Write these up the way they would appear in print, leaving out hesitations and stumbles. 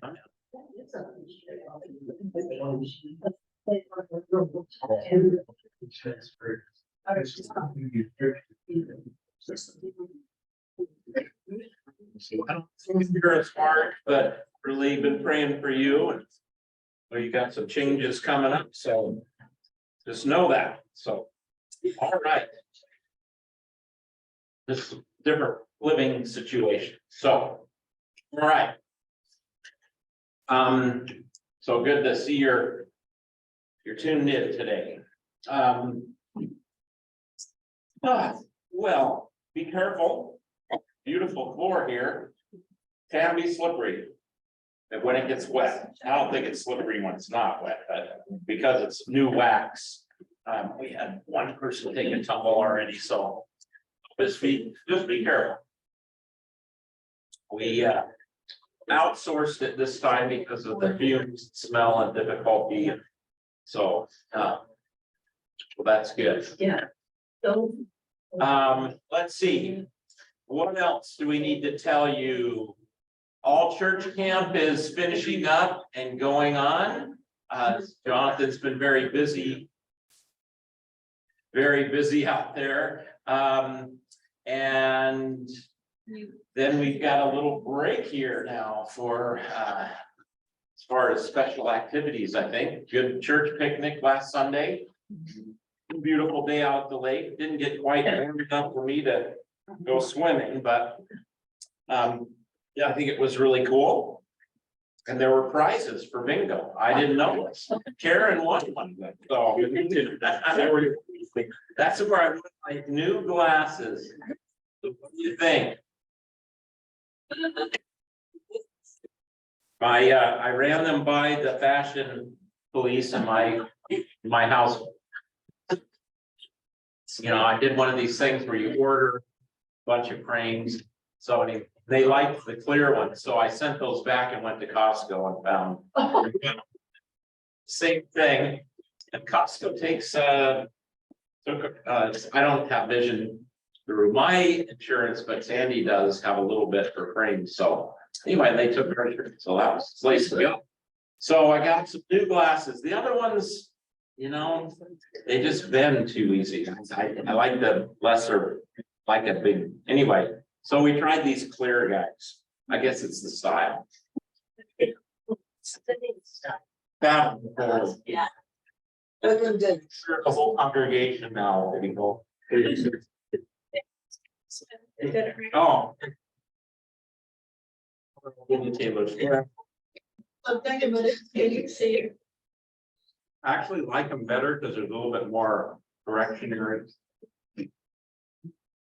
I don't think you're as smart, but really been praying for you, and well, you got some changes coming up, so just know that. So, all right. This different living situation. So, all right. So good to see you're tuned in today. Well, be careful. Beautiful floor here. Can be slippery when it gets wet. I don't think it's slippery when it's not wet, but because it's new wax, we had one person take a tumble already. So just be careful. We outsourced it this time because of the fumes, smell, and difficulty. So well, that's good. Yeah. So Let's see. What else do we need to tell you? All church camp is finishing up and going on. Jonathan's been very busy out there. And then we've got a little break here now for as far as special activities, I think. Good church picnic last Sunday. Beautiful day out at the lake. Didn't get quite warm enough for me to go swimming, but yeah, I think it was really cool. And there were prizes for bingo. I didn't know this. Karen won one. So that's where I want my new glasses. So what do you think? I ran them by the fashion police in my house. You know, I did one of these things where you order a bunch of frames. So they liked the clear ones. So I sent those back and went to Costco and found same thing. And Costco takes I don't have vision through my insurance, but Sandy does have a little bit for frames. So anyway, they took her insurance. So that was the place to go. So I got some new glasses. The other ones, you know, they just bend too easy. I like the lesser, like a big, anyway. So we tried these clear guys. I guess it's the style. yeah. The whole congregation now, people. Oh. I actually like them better because there's a little bit more correction here.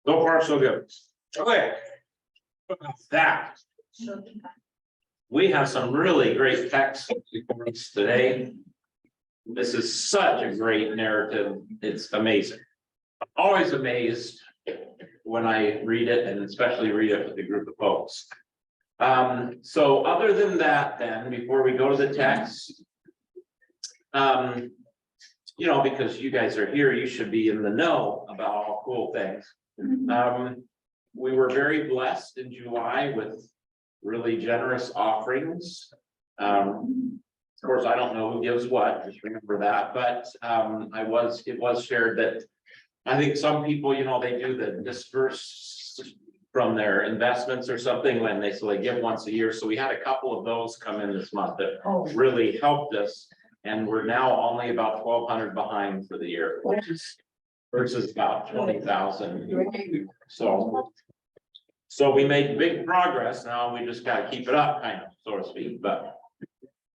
So far, so good. Okay. That. We have some really great text for us today. This is such a great narrative. It's amazing. I'm always amazed when I read it, and especially read it with a group of folks. So other than that, then, before we go to the text, you know, because you guys are here, you should be in the know about all cool things. We were very blessed in July with really generous offerings. Of course, I don't know who gives what, just remember that, but it was shared that I think some people, you know, they do the disperse from their investments or something when they give once a year. So we had a couple of those come in this month that really helped us. And we're now only about 1,200 behind for the year, versus about 20,000. So we made big progress. Now we just got to keep it up, kind of, so to speak. But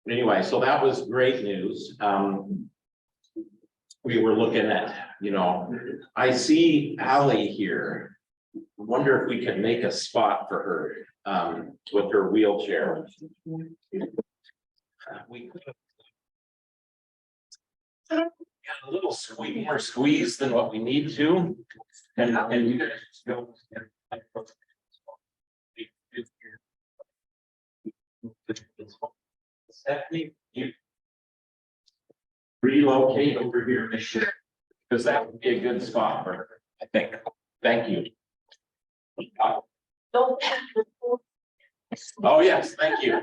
anyway, so that was great news. We were looking at, you know, I see Allie here. I wonder if we could make a spot for her with her wheelchair. We could. Got a little more squeeze than what we need to, and you guys go. Stephanie, you relocate over here this year, because that would be a good spot for her, I think. Thank you. Don't. Oh, yes, thank you.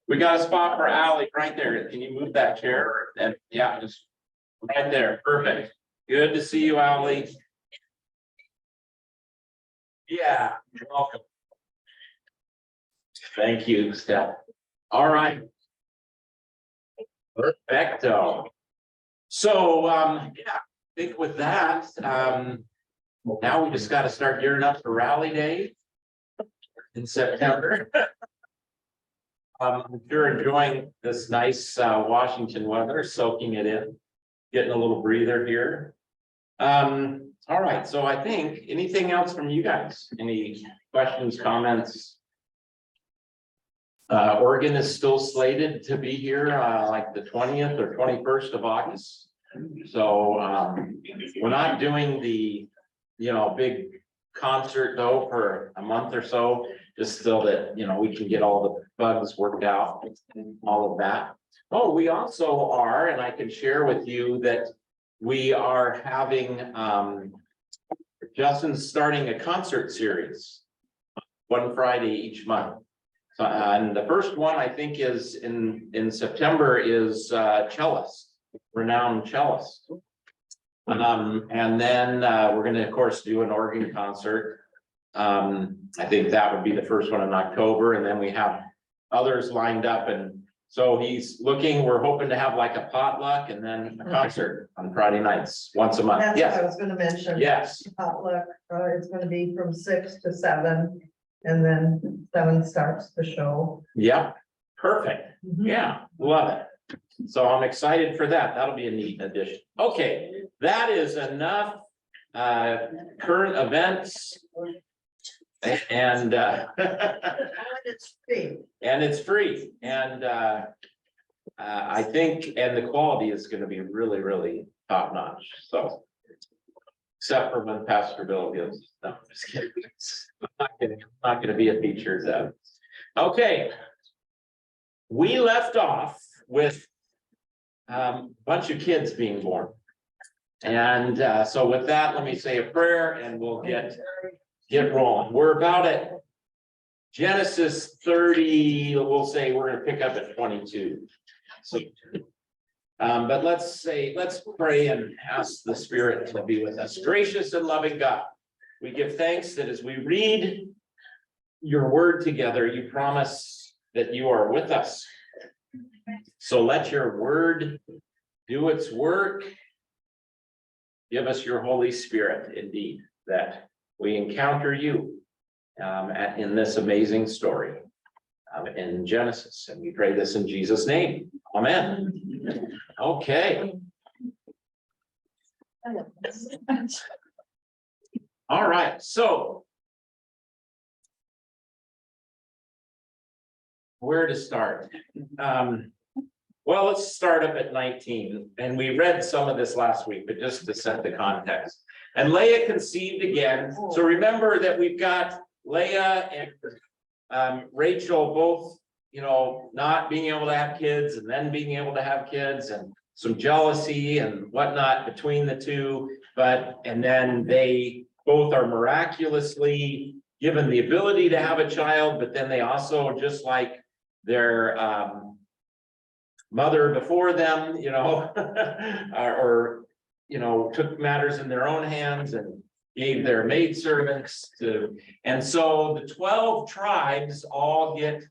We got a spot for Ally right there. Can you move that chair? And yeah, just right there. Perfect. Good to see you, Ally. Yeah, you're welcome. Thank you, Steph. All right. Perfecto. So, yeah, I think with that, now we just got to start gearing up for Rally Day in September. I'm sure enjoying this nice Washington weather, soaking it in, getting a little breather here. All right, so I think anything else from you guys? Any questions, comments? Oregon is still slated to be here like the 20th or 21st of August. So we're not doing the, big concert though for a month or so, just so that, we can get all the bugs worked out, all of that. Oh, we also are, and I can share with you that we are having, Justin's starting a concert series one Friday each month. And the first one I think is in September is cellist, renowned cellist. And then we're going to, of course, do an organ concert. I think that would be the first one in October, and then we have others lined up. And so we're hoping to have like a potluck and then a concert on Friday nights, once a month. That's Yes. what I was gonna mention. Yes. Potluck, it's gonna be from 6 to 7, and then 7 starts the show. Yep. Perfect. Yeah, love it. So I'm excited for that. That'll be a neat addition. Okay, that is enough current events. And It's free. and it's free. And I think, and the quality is going to be really, really top notch. So except for when Pastor Bill gives, no, I'm just kidding. I'm not going to be a featured. Okay. We left off with a bunch of kids being born. And so with that, let me say a prayer and we'll get rolling. We're about at Genesis 30, we'll say we're going to pick up at 22. So, but let's pray and ask the Spirit to be with us. Gracious and loving God, we give thanks that as we read your word together, you promise that you are with us. So let your word do its work. Give us your Holy Spirit, indeed, that we encounter you in this amazing story in Genesis. And we pray this in Jesus' name. Amen. Okay. All right. So where to start? Well, let's start up at 19. And we read some of this last week, but just to set the context. And Leah conceived again. So remember that we've got Leah and Rachel both, not being able to have kids and then being able to have kids, and some jealousy and whatnot between the two. And then they both are miraculously given the ability to have a child, but then they also, just like their mother before them, or took matters in their own hands and gave their maidservants to, and so the 12 tribes all get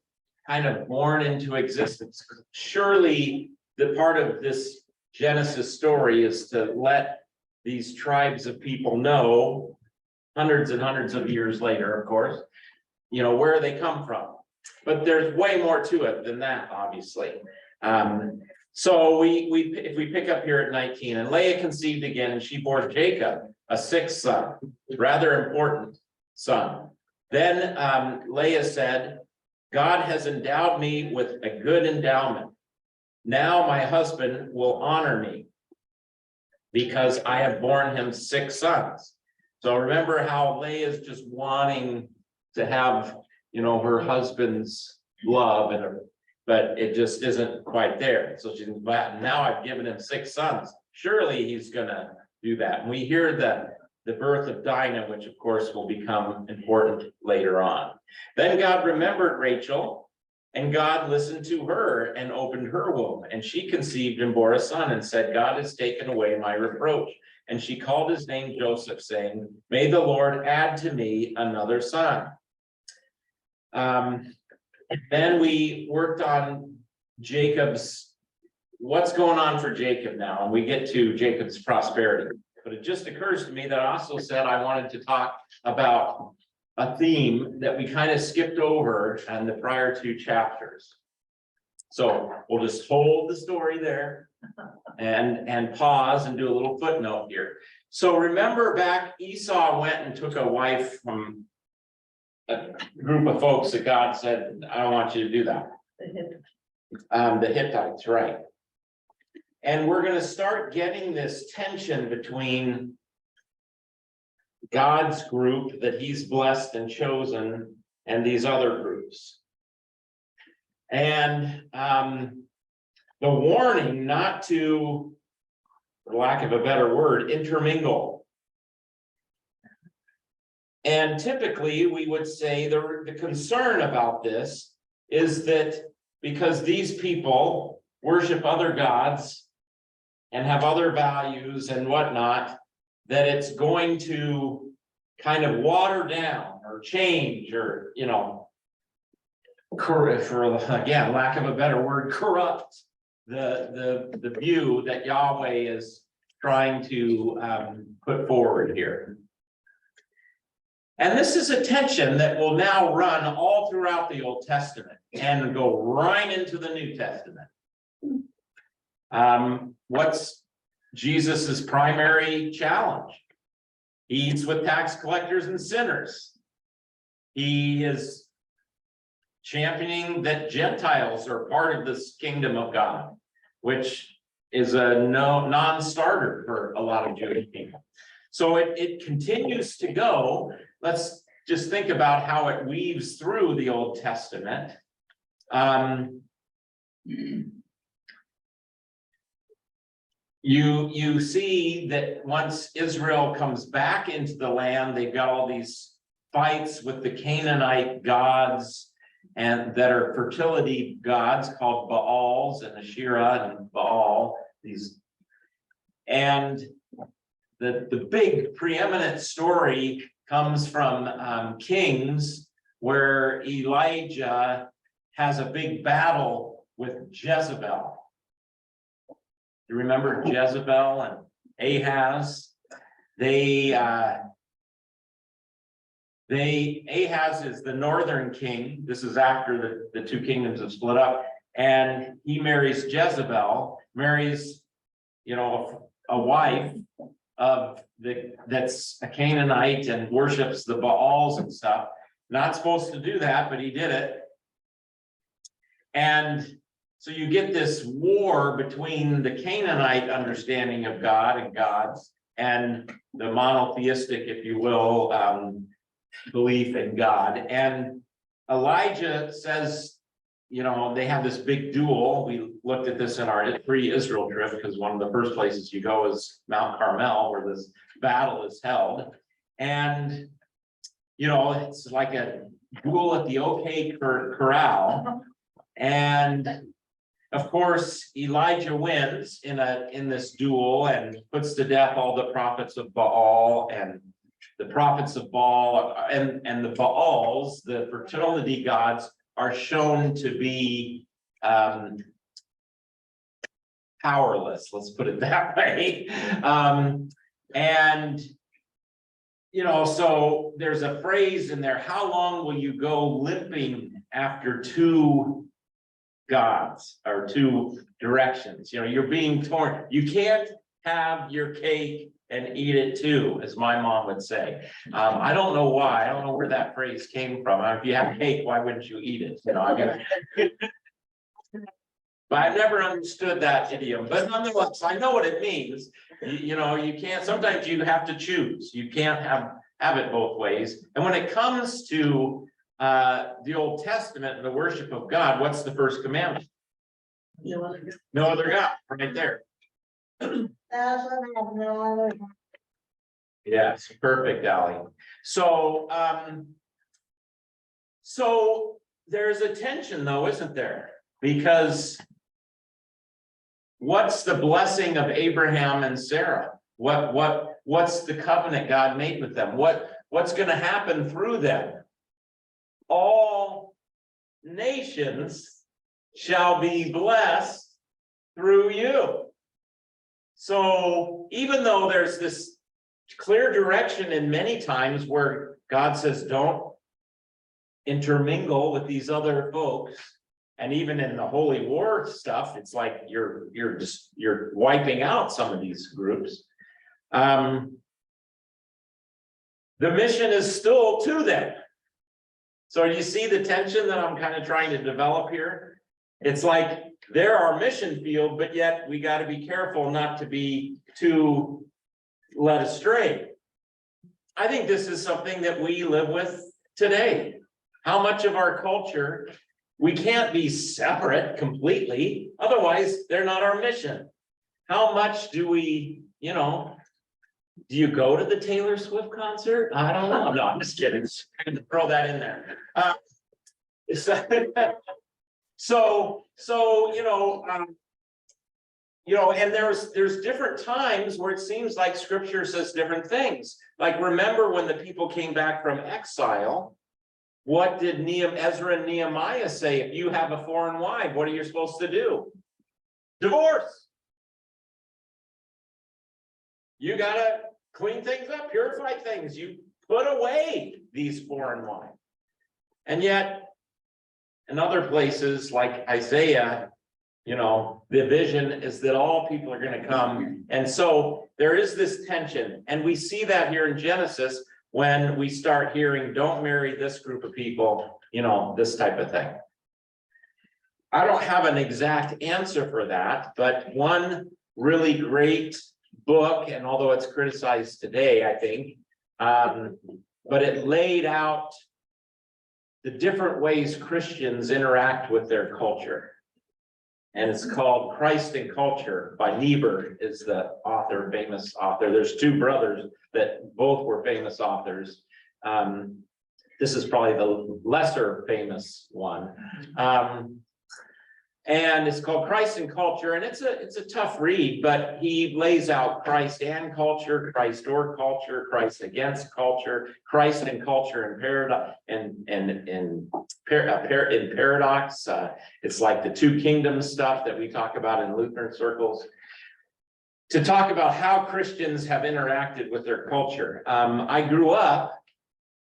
kind of born into existence. Surely the part of this Genesis story is to let these tribes of people know, hundreds and hundreds of years later, of course, where they come from. But there's way more to it than that, obviously. So if we pick up here at 19, and Leah conceived again, and she bore Jacob a 6th son, rather important son. Then Leah said, God has endowed me with a good endowment. Now my husband will honor me because I have borne him 6 sons. So remember how Leah's just wanting to have, her husband's love, but it just isn't quite there. So she's, now I've given him 6 sons. Surely he's gonna do that. And we hear the birth of Dinah, which of course will become important later on. Then God remembered Rachel, and God listened to her and opened her womb, and she conceived and bore a son and said, God has taken away my reproach. And she called his name Joseph, saying, may the Lord add to me another son. Then we worked on Jacob's, what's going on for Jacob now, and we get to Jacob's prosperity. But it just occurs to me that I also said I wanted to talk about a theme that we kind of skipped over in the prior two chapters. So we'll just hold the story there and pause and do a little footnote here. So remember back, Esau went and took a wife from a group of folks that God said, I don't want you to do that. The Hittites, right. And we're going to start getting this tension between God's group that he's blessed and chosen and these other groups. And the warning not to, for lack of a better word, intermingle. And typically we would say the concern about this is that because these people worship other gods and have other values and whatnot, that it's going to kind of water down or change or, you know, for again, lack of a better word, corrupt the view that Yahweh is trying to put forward here. And this is a tension that will now run all throughout the Old Testament and go right into the New Testament. What's Jesus's primary challenge? He eats with tax collectors and sinners. He is championing that Gentiles are part of this kingdom of God, which is a non-starter for a lot of Jewish people. So it continues to go. Let's just think about how it weaves through the Old Testament. You see that once Israel comes back into the land, they've got all these fights with the Canaanite gods and that are fertility gods called Baals and Asherah and Baal. And the big preeminent story comes from Kings, where Elijah has a big battle with Jezebel. You remember Jezebel and Ahaz? Ahaz is the northern king. This is after the two kingdoms have split up, and he marries Jezebel, marries, you know, a wife of that's a Canaanite and worships the Baals and stuff. Not supposed to do that, but he did it. And so you get this war between the Canaanite understanding of God and gods and the monotheistic, if you will, belief in God. And Elijah says, you know, they have this big duel. We looked at this in our pre-Israel trip because one of the first places you go is Mount Carmel, where this battle is held. And, you know, it's like a duel at the OK Corral. And of course, Elijah wins in this duel and puts to death all the prophets of Baal, and the prophets of Baal and the Baals, the fertility gods, are shown to be powerless. Let's put it that way. And you know, so there's a phrase in there: how long will you go limping after two gods or two directions? You know, you're being torn. You can't have your cake and eat it too, as my mom would say. I don't know why. I don't know where that phrase came from. If you have cake, why wouldn't you eat it? You know, I mean, but I've never understood that idiom. But nonetheless, I know what it means. You know, you can't. Sometimes you have to choose. You can't have it both ways. And when it comes to the Old Testament and the worship of God, what's the first commandment? No other God, right there. Yes, perfect, Ally. So, so there's a tension though, isn't there? Because what's the blessing of Abraham and Sarah? What's the covenant God made with them? What's going to happen through them? All nations shall be blessed through you. So even though there's this clear direction in many times where God says, don't intermingle with these other folks, and even in the holy war stuff, it's like you're wiping out some of these groups. The mission is still to them. So you see the tension that I'm kind of trying to develop here? It's like they're our mission field, but yet we got to be careful not to be too led astray. I think this is something that we live with today. How much of our culture, we can't be separate completely, otherwise they're not our mission. How much do we, do you go to the Taylor Swift concert? I don't know. No, I'm just kidding. I'm gonna throw that in there. And there's different times where it seems like scripture says different things. Like, remember when the people came back from exile, what did Ezra and Nehemiah say? If you have a foreign wife, what are you supposed to do? Divorce. You gotta clean things up, purify things. You put away these foreign wives. And yet, in other places like Isaiah, the vision is that all people are going to come. And so there is this tension. And we see that here in Genesis when we start hearing, don't marry this group of people, this type of thing. I don't have an exact answer for that, but one really great book, and although it's criticized today, I think, but it laid out the different ways Christians interact with their culture. And it's called Christ and Culture by Niebuhr is the author, famous author. There's two brothers that both were famous authors. This is probably the lesser famous one. And it's called Christ and Culture, and it's a tough read, but he lays out Christ and culture, Christ or culture, Christ against culture, Christ and culture and paradox, in paradox. It's like the two kingdoms stuff that we talk about in Lutheran circles. To talk about how Christians have interacted with their culture. I grew up,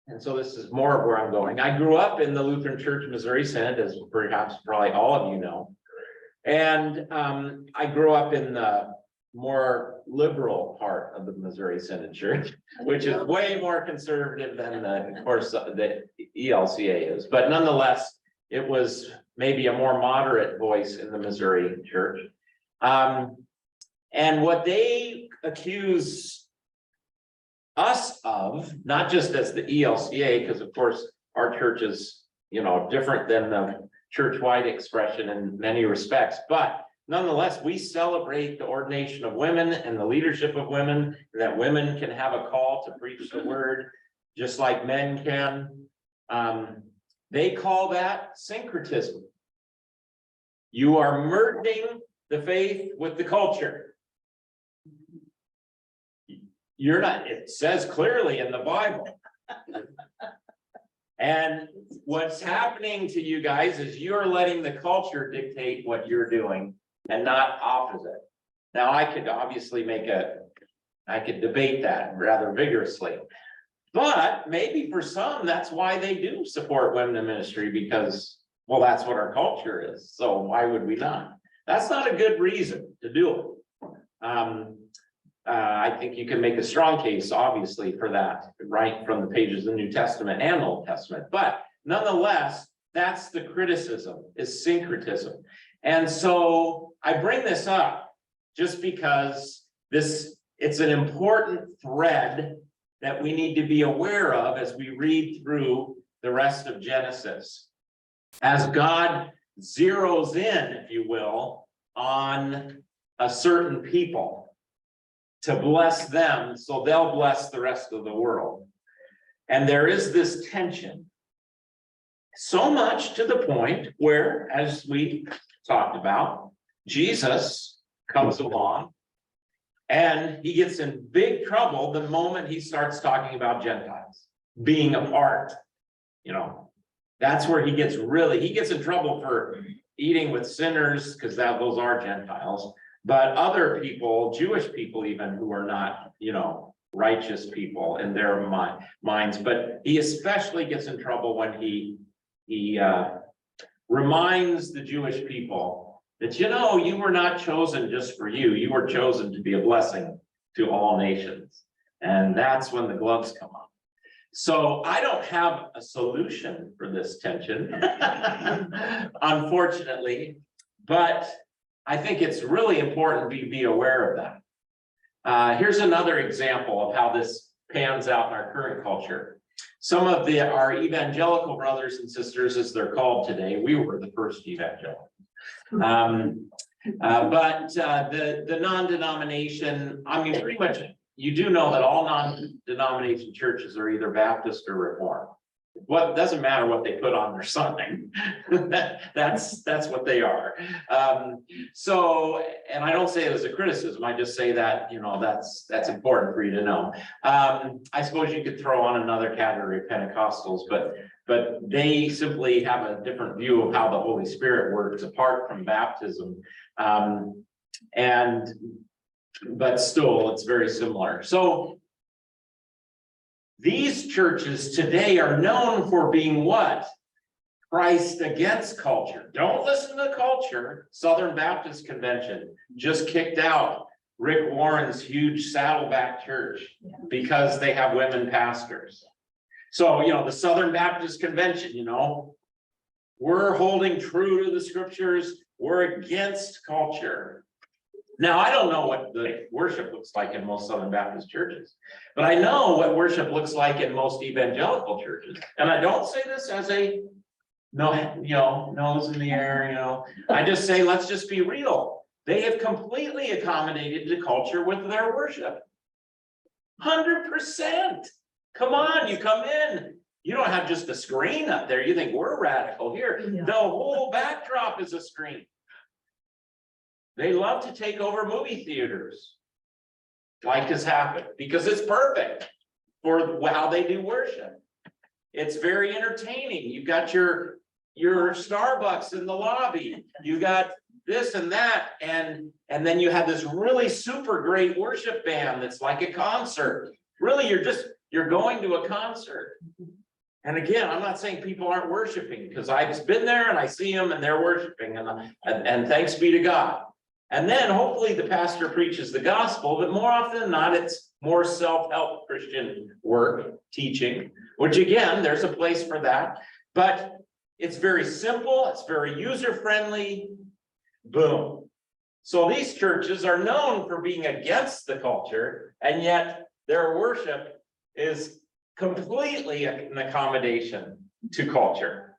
and so this is more of where I'm going. I grew up in the Lutheran Church Missouri Synod, as perhaps probably all of you know. And I grew up in the more liberal part of the Missouri Synod Church, which is way more conservative than of course, the ELCA is. But nonetheless, it was maybe a more moderate voice in the Missouri Church. And what they accuse us of, not just as the ELCA, because of course our church is, different than the church-wide expression in many respects, but nonetheless, we celebrate the ordination of women and the leadership of women, and that women can have a call to preach the word just like men can. They call that syncretism. You are merging the faith with the culture. You're not, it says clearly in the Bible. And what's happening to you guys is you're letting the culture dictate what you're doing and not opposite. Now, I could obviously I could debate that rather vigorously, but maybe for some, that's why they do support women in ministry, because, well, that's what our culture is. So why would we not? That's not a good reason to do it. I think you can make a strong case, obviously, for that, right from the pages of the New Testament and Old Testament. But nonetheless, that's the criticism, is syncretism. And so I bring this up just because it's an important thread that we need to be aware of as we read through the rest of Genesis. As God zeroes in, if you will, on a certain people. to bless them so they'll bless the rest of the world. And there is this tension. So much to the point where, as we talked about, Jesus comes along and he gets in big trouble the moment he starts talking about Gentiles being a part. You know, that's where he gets in trouble for eating with sinners, because those are Gentiles, but other people, Jewish people even, who are not, you know, righteous people in their minds. But he especially gets in trouble when he reminds the Jewish people that, you know, you were not chosen just for you. You were chosen to be a blessing to all nations. And that's when the gloves come on. So I don't have a solution for this tension, unfortunately, but I think it's really important to be aware of that. Here's another example of how this pans out in our current culture. Some of our evangelical brothers and sisters, as they're called today, we were the first evangelical. But the non-denomination, I mean, pretty much, you do know that all non-denomination churches are either Baptist or Reformed. What doesn't matter what they put on their sign. that's what they are. So, and I don't say it as a criticism. I just say that, you know, that's important for you to know. I suppose you could throw on another category of Pentecostals, but they simply have a different view of how the Holy Spirit works apart from baptism. But still, it's very similar. So these churches today are known for being what? Christ against culture. Don't listen to culture. Southern Baptist Convention just kicked out Rick Warren's huge Saddleback church because they have women pastors. So, you know, the Southern Baptist Convention, you know, we're holding true to the scriptures. We're against culture. Now, I don't know what the worship looks like in most Southern Baptist churches, but I know what worship looks like in most evangelical churches. And I don't say this as a nose in the air, you know. I just say, let's just be real. They have completely accommodated the culture with their worship. 100%. Come on, you come in. You don't have just a screen up there. You think we're radical here. Yeah. The whole backdrop is a screen. They love to take over movie theaters, like has happened, because it's perfect for how they do worship. It's very entertaining. You've got your Starbucks in the lobby. You got this and that, and then you have this really super great worship band that's like a concert. Really, you're going to a concert. And again, I'm not saying people aren't worshiping, because I've been there and I see them and they're worshiping, and thanks be to God. And then hopefully the pastor preaches the gospel, but more often than not, it's more self-help Christian work, teaching, which again, there's a place for that. But it's very simple, it's very user-friendly, boom. So these churches are known for being against the culture, and yet their worship is completely an accommodation to culture.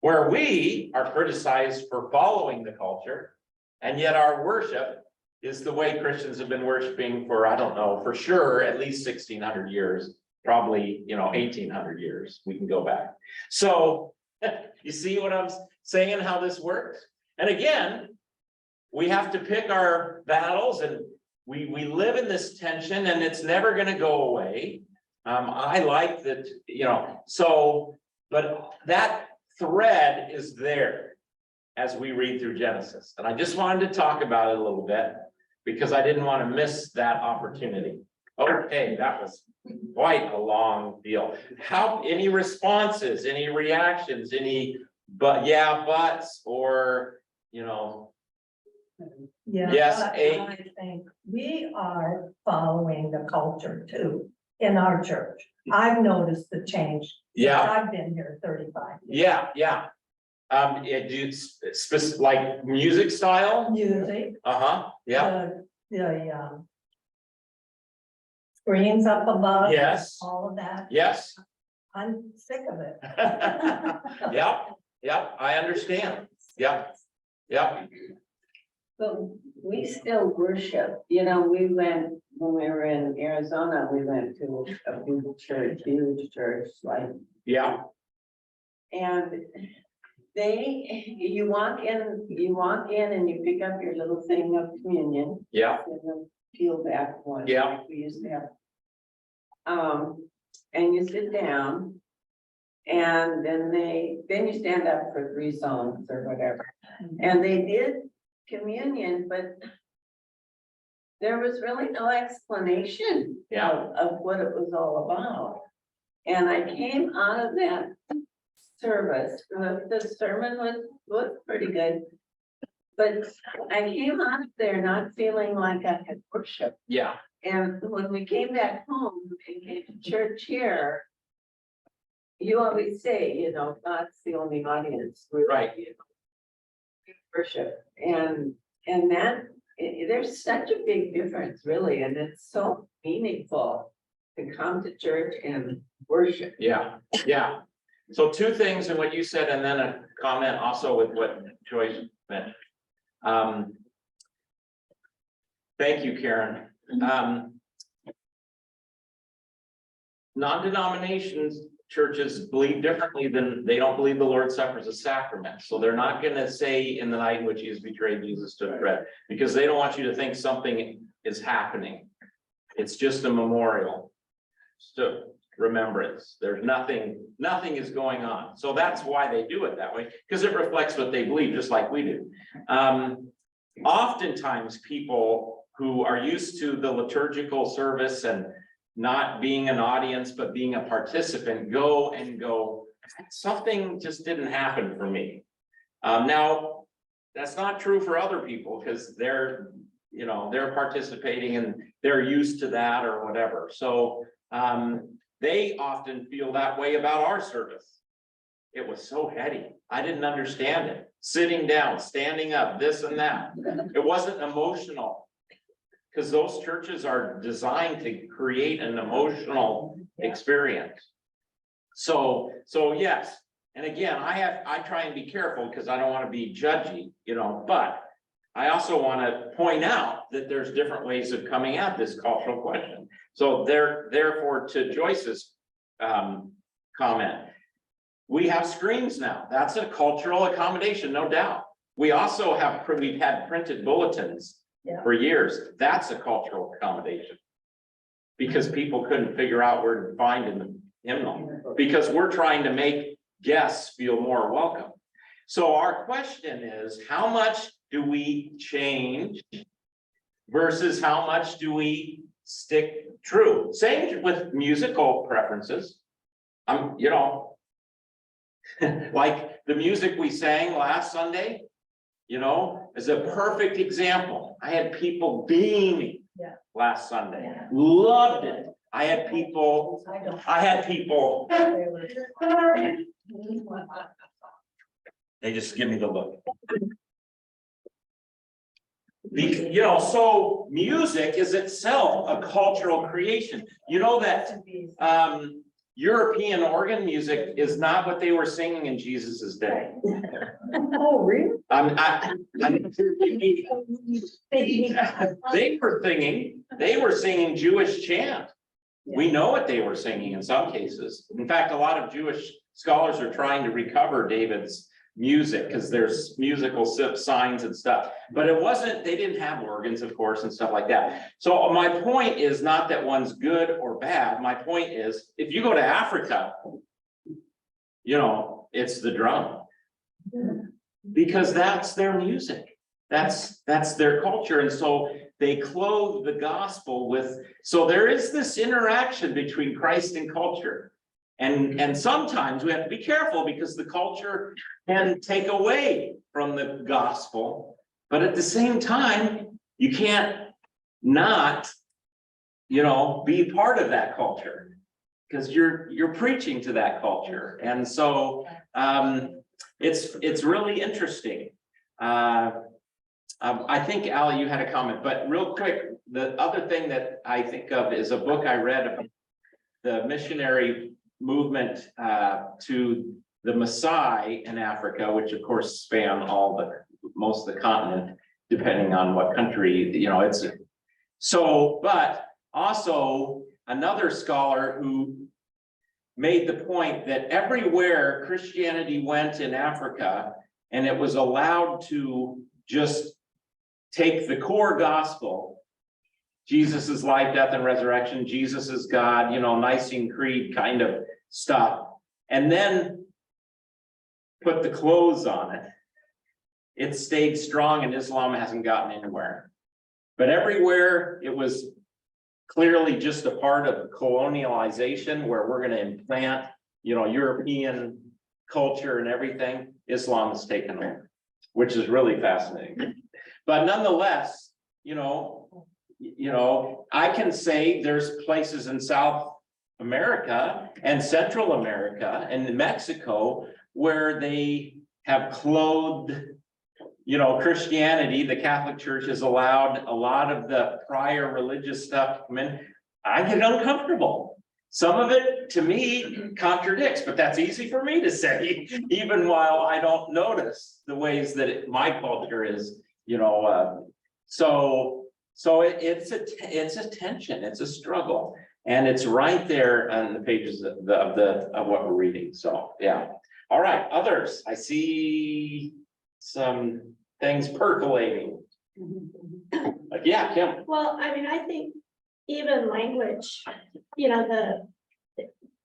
Where we are criticized for following the culture, and yet our worship is the way Christians have been worshiping for, I don't know, for sure, at least 1,600 years, probably, 1,800 years. We can go back. So you see what I'm saying, how this works? And again, we have to pick our battles, and we live in this tension, and it's never going to go away. I like that, but that thread is there as we read through Genesis. And I just wanted to talk about it a little bit because I didn't want to miss that opportunity. Okay, that was quite a long deal. Any responses, any reactions, buts, or, yes, I think we are following the culture too in our church. I've noticed the change. Yeah. I've been here 35 years. Yeah. Like music style? Music. Yeah. The screens up above. Yes. All of that. Yes. I'm sick of it. Yeah, I understand. Yeah. But we still worship, you know, we went, when we were in Arizona, we went to a huge church, like, Yeah, and you walk in and you pick up your little thing of communion. yeah, In the peel back one. Yeah. like we used to have. And you sit down. And then you stand up for 3 songs or whatever. And they did communion, but there was really no explanation Yeah. of what it was all about. And I came out of that service, the sermon was pretty good. But I came out of there not feeling like I could worship. yeah, And when we came back home and came to church here, you always say, you know, God's the only audience. Really, Right. you know, worship. And that, there's such a big difference, really, and it's so meaningful to come to church and worship. yeah, yeah. So 2 things in what you said, and then a comment also with what Joyce meant. Thank you, Karen. Non-denominations churches believe differently than, they don't believe the Lord's Supper is a sacrament. So they're not gonna say in the night in which Jesus betrayed, Jesus took bread, because they don't want you to think something is happening. It's just a memorial. So remembrance, there's nothing is going on. So that's why they do it that way, because it reflects what they believe, just like we do. Oftentimes people who are used to the liturgical service and not being an audience, but being a participant, go, something just didn't happen for me. Now, that's not true for other people, because they're participating and they're used to that or whatever. So they often feel that way about our service. It was so heady. I didn't understand it. Sitting down, standing up, this and that. It wasn't emotional. Because those churches are designed to create an emotional experience. So yes, and again, I try and be careful because I don't want to be judgy, but I also want to point out that there's different ways of coming at this cultural question. So therefore, to Joyce's comment, we have screens now. That's a cultural accommodation, no doubt. We also we've had printed bulletins. Yeah. For years, that's a cultural accommodation. Because people couldn't figure out where to find in the hymnal, because we're trying to make guests feel more welcome. So our question is, how much do we change versus how much do we stick true? Same with musical preferences. Like the music we sang last Sunday, is a perfect example. I had people beaming last Sunday, loved it. I had people, they just give me the look. So music is itself a cultural creation. You know that European organ music is not what they were singing in Jesus's day. Oh, really? They were singing Jewish chant. We know what they were singing in some cases. In fact, a lot of Jewish scholars are trying to recover David's music because there's musical signs and stuff, but they didn't have organs, of course, and stuff like that. So my point is not that one's good or bad. My point is, if you go to Africa, it's the drum, because that's their music. That's their culture. And so they clothe the gospel with, so there is this interaction between Christ and culture. And sometimes we have to be careful because the culture can take away from the gospel, but at the same time, you can't not, be part of that culture because you're preaching to that culture. And so it's really interesting. I think, Ali, you had a comment, but real quick, the other thing that I think of is a book I read about the missionary movement to the Maasai in Africa, which of course span most of the continent. depending on what country, you know, it's. So, but also another scholar who made the point that everywhere Christianity went in Africa, and it was allowed to just take the core gospel, Jesus's life, death, and resurrection, Jesus is God, you know, Nicene Creed kind of stuff, and then put the clothes on it. It stayed strong, and Islam hasn't gotten anywhere. But everywhere it was clearly just a part of colonialization, where we're going to implant, you know, European culture and everything, Islam has taken over, which is really fascinating. But nonetheless, you know, I can say there's places in South America and Central America and Mexico where they have clothed, you know, Christianity. The Catholic Church has allowed a lot of the prior religious stuff to come in. I get uncomfortable. Some of it, to me, contradicts, but that's easy for me to say, even while I don't notice the ways that my culture is, you know. So it's a tension, it's a struggle, and it's right there on the pages of what we're reading. So yeah. All right, others. I see some things percolating. Like, yeah, Kim. Well, I mean, I think even language, you know,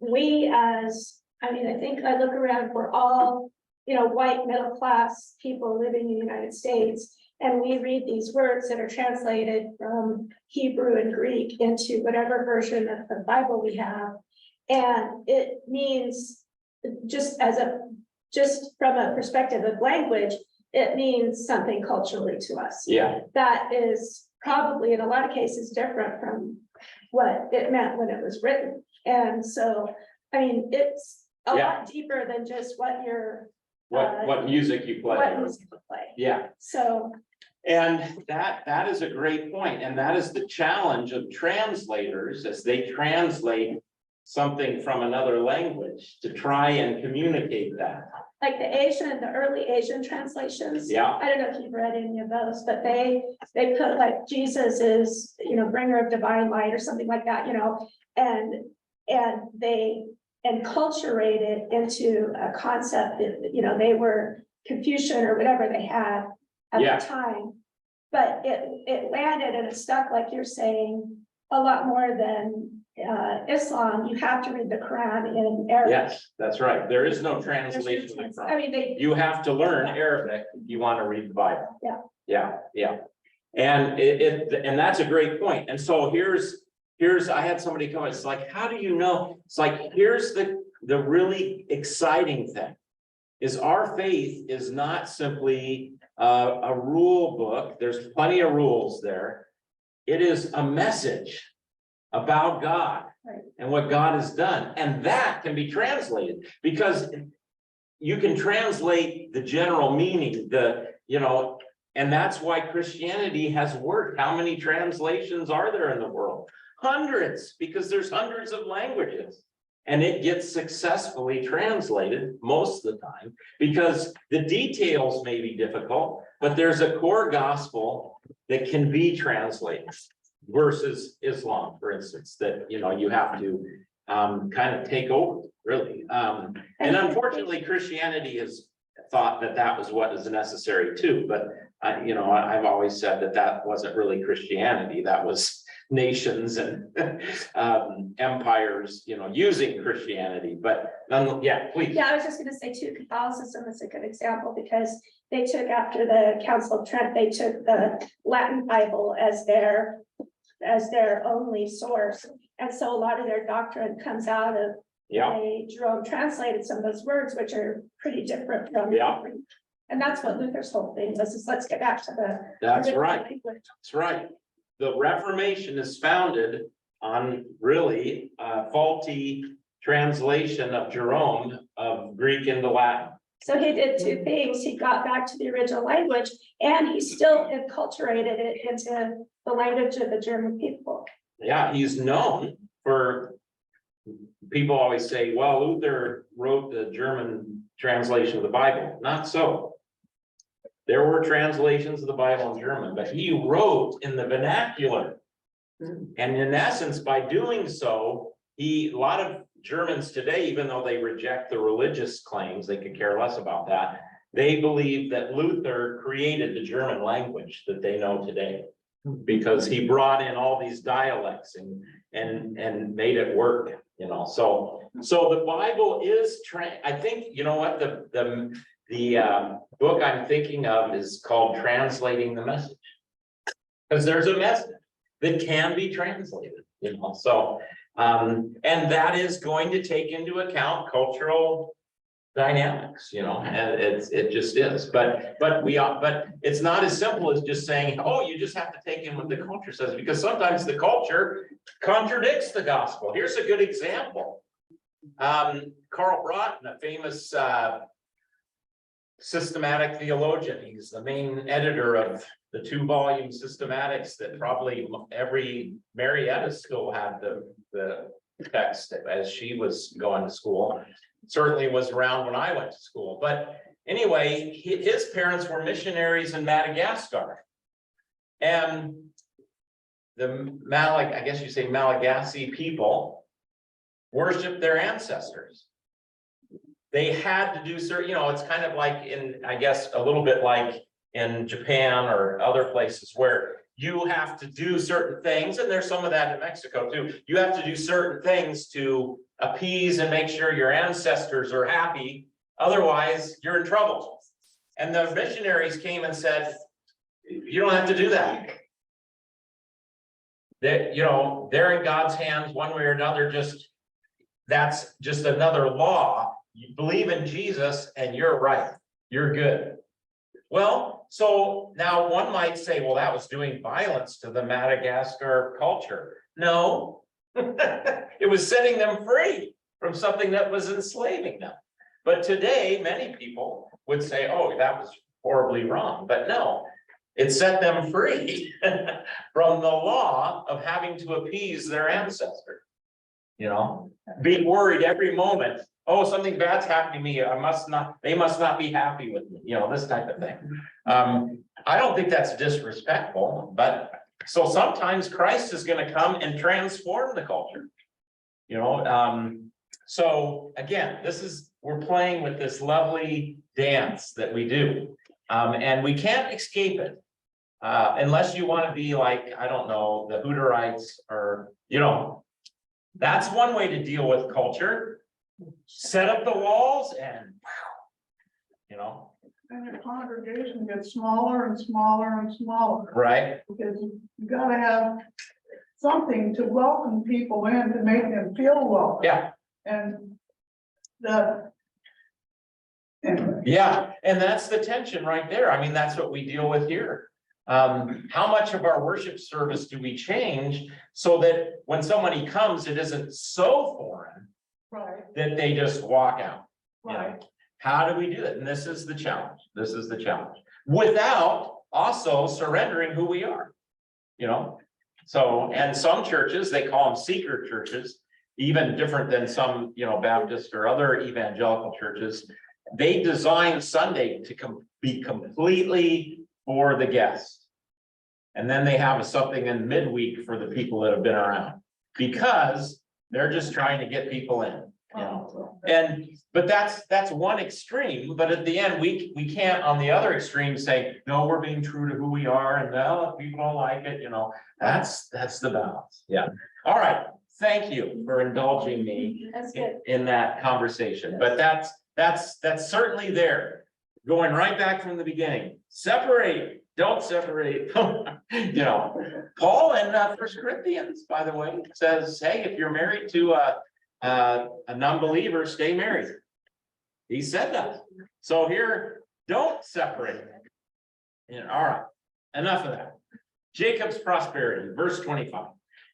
we as, I mean, I think I look around, we're all, you know, white middle class people living in the United States, and we read these words that are translated from Hebrew and Greek into whatever version of the Bible we have. And it means, just from a perspective of language, it means something culturally to us. Yeah. That is probably in a lot of cases different from what it meant when it was written. And so, I mean, it's a lot deeper than just what you're what music you play. what music you play. Yeah. So, and that is a great point, and that is the challenge of translators as they translate something from another language to try and communicate that. like the early Asian translations. Yeah. I don't know if you've read any of those, but they put like Jesus is, you know, bringer of divine light or something like that, you know, and they enculturate it into a concept that, you know, they were Confucian or whatever they had at the time. But it landed and it stuck, like you're saying, a lot more than Islam. You have to read the Quran in Arabic. Yes, that's right. There is no translation. I mean, you have to learn Arabic if you want to read the Bible. Yeah. And and that's a great point. And so here's I had somebody come, it's like, how do you know? It's like, here's the really exciting thing is our faith is not simply a rule book. There's plenty of rules there. It is a message about God and what God has done. And that can be translated, because you can translate the general meaning, and that's why Christianity has worked. How many translations are there in the world? Hundreds, because there's hundreds of languages. And it gets successfully translated most of the time, because the details may be difficult, but there's a core gospel that can be translated, versus Islam, for instance, that, you have to kind of take over, really. And unfortunately, Christianity has thought that was what is necessary too. But, I've always said that wasn't really Christianity. That was nations and empires, using Christianity. But yeah, please. Yeah, I was just going to say too, Catholicism is a good example, because they took, after the Council of Trent, they took the Latin Bible as their only source, and so a lot of their doctrine comes out of. Jerome translated some of those words, which are pretty different from. And that's what Luther's whole thing was, is let's get back to the. That's right. That's right. The Reformation is founded on really faulty translation of Jerome of Greek into Latin. So he did two things. He got back to the original language, and he still enculturated it into the language of the German people. Yeah, he's known for, people always say, well, Luther wrote the German translation of the Bible. Not so. There were translations of the Bible in German, but he wrote in the vernacular. And in essence, by doing so, a lot of Germans today, even though they reject the religious claims, they could care less about that. They believe that Luther created the German language that they know today. Because he brought in all these dialects and made it work, you know, so the Bible is I think, you know what, the book I'm thinking of is called Translating the Message. Because there's a message that can be translated, you know, so and that is going to take into account cultural dynamics, you know, and it just is, but it's not as simple as just saying, oh, you just have to take in what the culture says, because sometimes the culture contradicts the gospel. Here's a good example. Karl Broughton, a famous systematic theologian, he's the main editor of the 2-volume systematics that probably every Marietta school had the text as she was going to school. Certainly was around when I went to school, but anyway, his parents were missionaries in Madagascar. And I guess you say Malagasy people worship their ancestors. They had to do certain, you know, it's kind of like I guess a little bit like in Japan or other places where you have to do certain things, and there's some of that in Mexico too. You have to do certain things to appease and make sure your ancestors are happy. Otherwise, you're in trouble. And the missionaries came and said, you don't have to do that. That, you know, they're in God's hands one way or another. That's just another law. You believe in Jesus and you're right. You're good. Well, so now one might say, well, that was doing violence to the Madagascar culture. No, it was setting them free from something that was enslaving them. But today, many people would say, oh, that was horribly wrong. But no, it set them free from the law of having to appease their ancestors. You know, being worried every moment. Oh, something bad's happening to me. They must not be happy with me, you know, this type of thing. I don't think that's disrespectful, but so sometimes Christ is going to come and transform the culture, you know. So again, we're playing with this lovely dance that we do, and we can't escape it unless you want to be like, I don't know, the Hutterites, or, you know, that's one way to deal with culture. Set up the walls and wow, you know. And your congregation gets smaller and smaller and smaller. Right. Because you gotta have something to welcome people in, to make them feel welcome. Yeah. And the. Anyway. Yeah, and that's the tension right there. I mean, that's what we deal with here. How much of our worship service do we change so that when somebody comes, it isn't so foreign Right. that they just walk out? You know? Right. How do we do it? And this is the challenge. This is the challenge. Without also surrendering who we are, you know? So, and some churches, they call them secret churches, even different than some, you know, Baptist or other evangelical churches. They design Sunday to be completely for the guest. And then they have something in midweek for the people that have been around, because they're just trying to get people in, you know. But that's one extreme. But at the end, we can't on the other extreme say, no, we're being true to who we are, and well, if people don't like it, you know, that's the balance. Yeah. All right. Thank you for indulging me That's good. in that conversation. But that's certainly there. Going right back from the beginning. Separate, don't separate. You know, Paul in 1 Corinthians, by the way, says, hey, if you're married to a non-believer, stay married. He said that. So here, don't separate. And all right, enough of that. Jacob's prosperity, verse 25.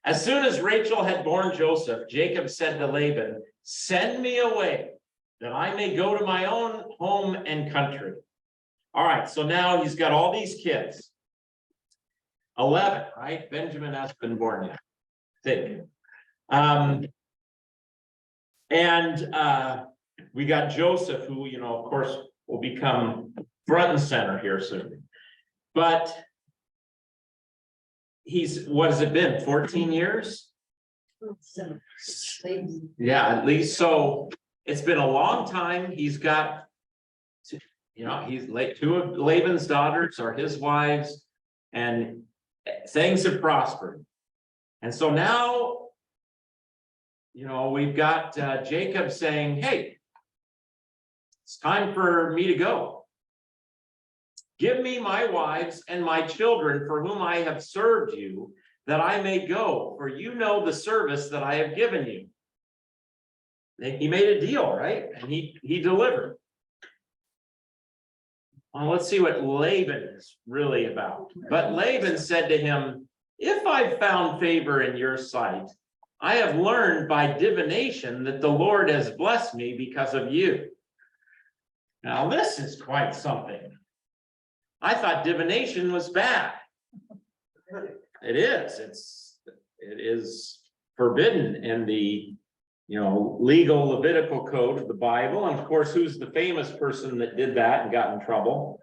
As soon as Rachel had borne Joseph, Jacob said to Laban, send me away, that I may go to my own home and country. All right, so now he's got all these kids. 11, right? Benjamin has been born yet. Think. And we got Joseph, who, you know, of course, will become front and center here soon. But what has it been, 14 years? Yeah, at least, so it's been a long time. He's got, he's like, 2 of Laban's daughters are his wives, and things have prospered. And so now, we've got Jacob saying, hey, it's time for me to go. Give me my wives and my children for whom I have served you, that I may go, for you know the service that I have given you. He made a deal, right? And he delivered. Well, let's see what Laban is really about. But Laban said to him, if I've found favor in your sight, I have learned by divination that the Lord has blessed me because of you. Now, this is quite something. I thought divination was bad. It is. It is forbidden in the, legal Levitical code of the Bible. And of course, who's the famous person that did that and got in trouble?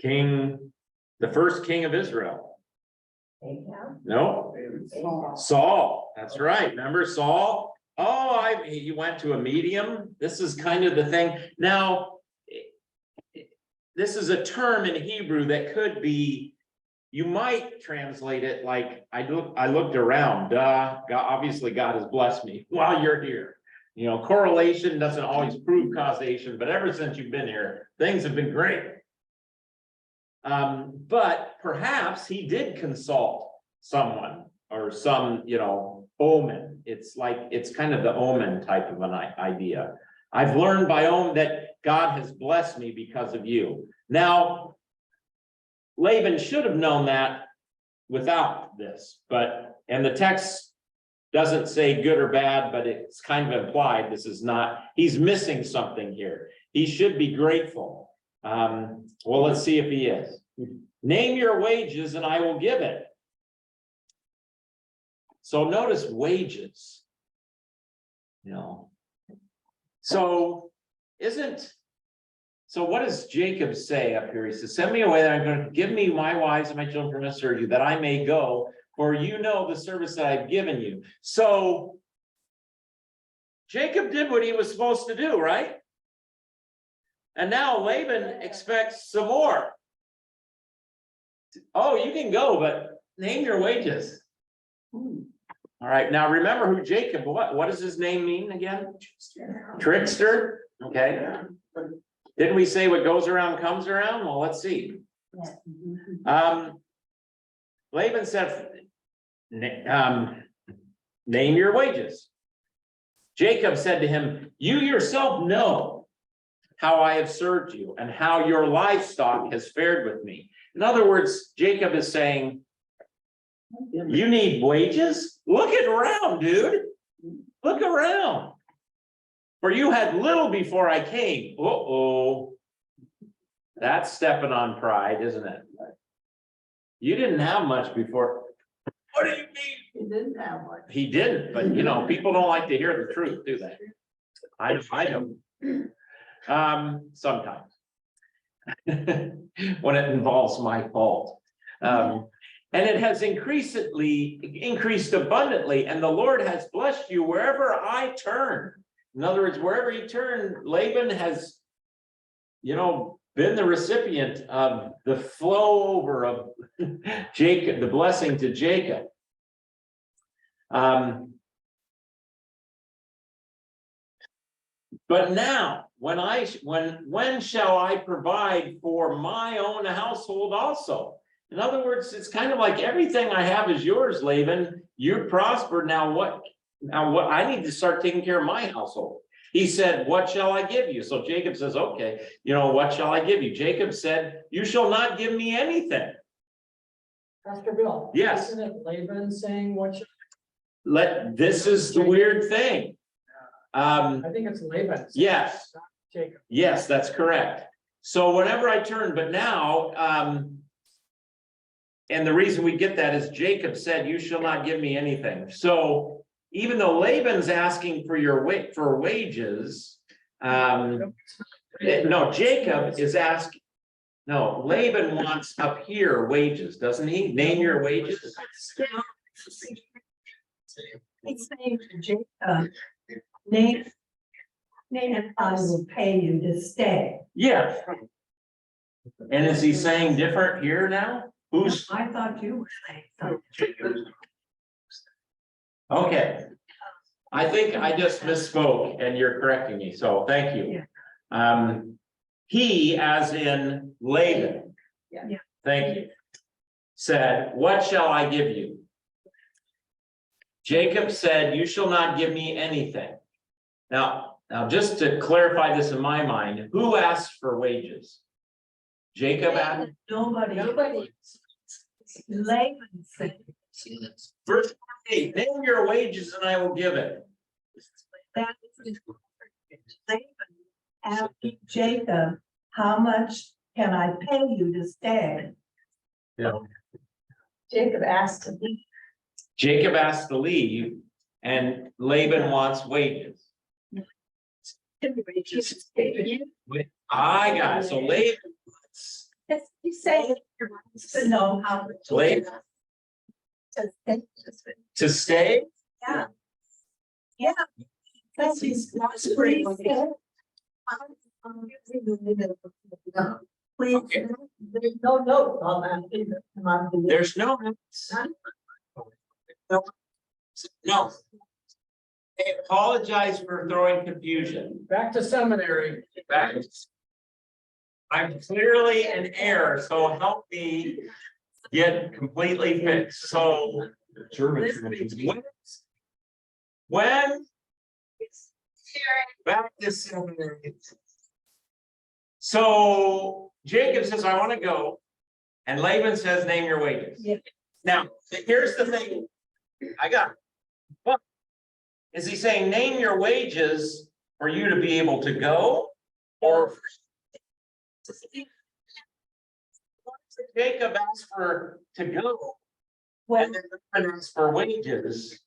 The first king of Israel. No, Saul. That's right. Remember Saul? Oh, he went to a medium. This is kind of the thing. Now, this is a term in Hebrew that could be, you might translate it like, I looked around, obviously God has blessed me while you're here. Correlation doesn't always prove causation, but ever since you've been here, things have been great. But perhaps he did consult someone or some, omen. It's kind of the omen type of an idea. I've learned by omen that God has blessed me because of you. Now, Laban should have known that without this, and the text doesn't say good or bad, but it's kind of implied this is not, he's missing something here. He should be grateful. Well, let's see if he is. Name your wages and I will give it. So notice wages. So what does Jacob say up here? He says, send me away, that I'm going to give me my wives and my children from serve you, that I may go, for you know the service that I've given you. So Jacob did what he was supposed to do, right? And now Laban expects some more. Oh, you can go, but name your wages. All right, now remember who Jacob, what does his name mean again? Trickster. Okay. Didn't we say what goes around comes around? Well, let's see. Laban said, name your wages. Jacob said to him, you yourself know how I have served you and how your livestock has fared with me. In other words, Jacob is saying, you need wages? Look around, dude. Look around. For you had little before I came. Uh-oh. That's stepping on pride, isn't it? You didn't have much before. What do you mean? He didn't have one. He didn't, but people don't like to hear the truth, do they? I don't. Sometimes. When it involves my fault. And it has increased abundantly, and the Lord has blessed you wherever I turn. In other words, wherever he turned, Laban has, been the recipient of the flow over of Jacob, the blessing to Jacob. But now, when shall I provide for my own household also? In other words, it's kind of like everything I have is yours, Laban. You're prospered. Now what I need to start taking care of my household. He said, what shall I give you? So Jacob says, okay, what shall I give you? Jacob said, you shall not give me anything. Pastor Bill. Yes. Isn't it Laban saying what should? This is the weird thing. I think it's Laban. Yes. Not Jacob. Yes, that's correct. So whenever I turn, but now, and the reason we get that is Jacob said, you shall not give me anything. So even though Laban's asking for wages, no, Jacob is asking, No, Laban wants up here wages, doesn't he? Name your wages. He's saying to Jacob, name, and I will pay you to stay. Yeah. And is he saying different here now? Who's, I thought you were saying something. okay. I think I just misspoke and you're correcting me, so thank you. He, as in Laban. Yeah. Thank you. Said, what shall I give you? Jacob said, you shall not give me anything. Now, just to clarify this in my mind, who asked for wages? Jacob asked? Nobody. Laban said, Verse 8, name your wages and I will give it. that is Laban asked Jacob, how much can I pay you to stay? Jacob asked to be. Jacob asked to leave and Laban wants wages. I got it. So Laban wants. You say to know how much. Laban to stay? Yeah. Yeah. That's his. Please. Please, there's no note on that either. There's no. No. I apologize for throwing confusion. Back to seminary. Back. I'm clearly in error, so help me get completely fixed. So when back to seminary. So Jacob says, I want to go. And Laban says, name your wages. Yep. Now, here's the thing. I got it. But is he saying name your wages for you to be able to go? Or Jacob asked for to go. Well, And then Laban asked for wages.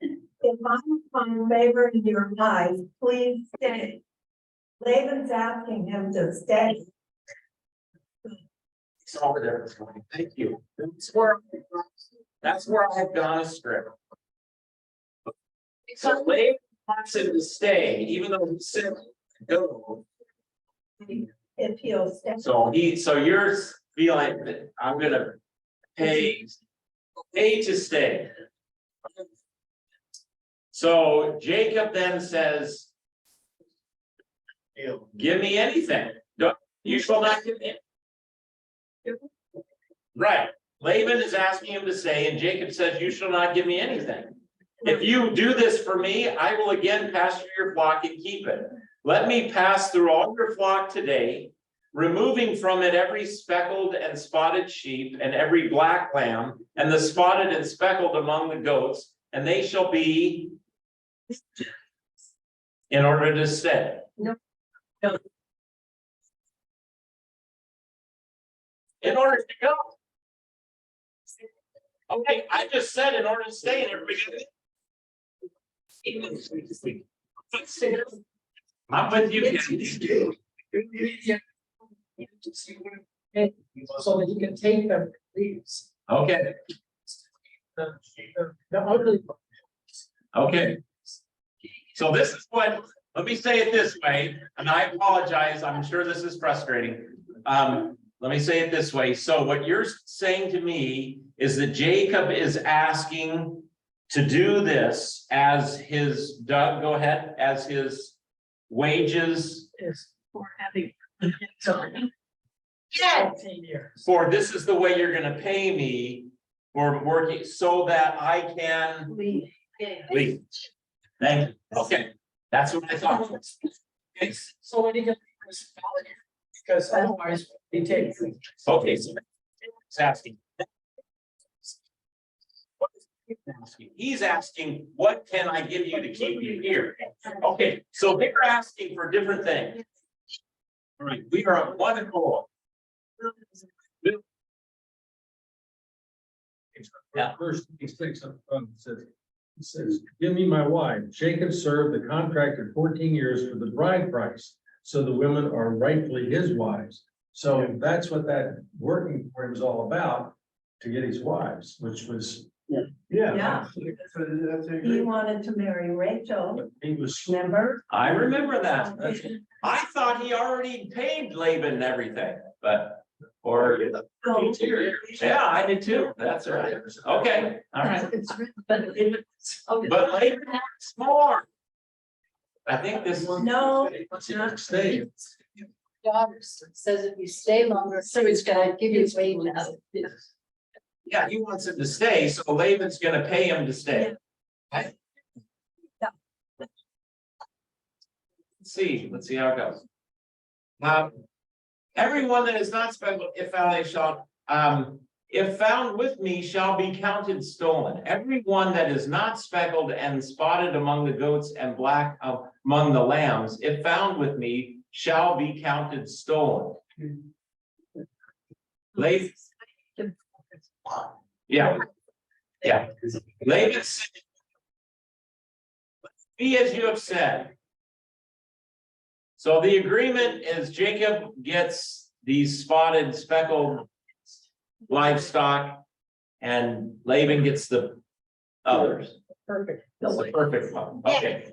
if I find favor in your eyes, please stay. Laban's asking him to stay. It's all the difference. Thank you. That's where I've gone astray. So Laban wants him to stay, even though he said go. If he'll stay. So you're feeling that I'm gonna pay to stay. So Jacob then says, give me anything. You shall not give me. Right. Laban is asking him to stay, and Jacob says, you shall not give me anything. If you do this for me, I will again pasture your flock and keep it. Let me pass through all your flock today, removing from it every speckled and spotted sheep and every black lamb, and the spotted and speckled among the goats, and they shall be in order to stay. No. In order to go. Okay, I just said in order to stay, and everybody. I'm with you. So that he can take them, leaves. Okay, The ugly. okay. So this is what, let me say it this way, and I apologize, I'm sure this is frustrating. Let me say it this way. So what you're saying to me is that Jacob is asking to do this as his, Doug, go ahead, as his wages. Is For having. yes. 18 years. For this is the way you're gonna pay me for working so that I can leave. Thank you. Okay, that's what I thought. Okay, So when he gets his value, because otherwise he takes. okay, so he's asking. He's asking, what can I give you to keep you here? Okay, so they're asking for different things. All right, we are on one goal. Yeah. Verse 26 says, It says, give me my wife. Jacob served the contractor 14 years for the bride price. So the women are rightfully his wives. So that's what that working for him is all about, to get his wives, which was. Yeah. Yeah. That's a He wanted to marry Rachel, He was. remember? I remember that. I thought he already paid Laban everything, but, or, So- yeah, I did too. That's right. Okay, all right. But Laban wants more. I think this one. No. Stay. Daughters, it says if you stay longer, so he's gonna give you wages. Yeah, he wants him to stay, so Laban's gonna pay him to stay. Right? Let's see how it goes. Everyone that is not speckled, if found with me shall be counted stolen. Everyone that is not speckled and spotted among the goats and black among the lambs, if found with me, shall be counted stolen. Laban. Yeah. Laban said, be as you have said. So the agreement is Jacob gets these spotted, speckled livestock, and Laban gets the others. Perfect. That's the perfect one. Okay.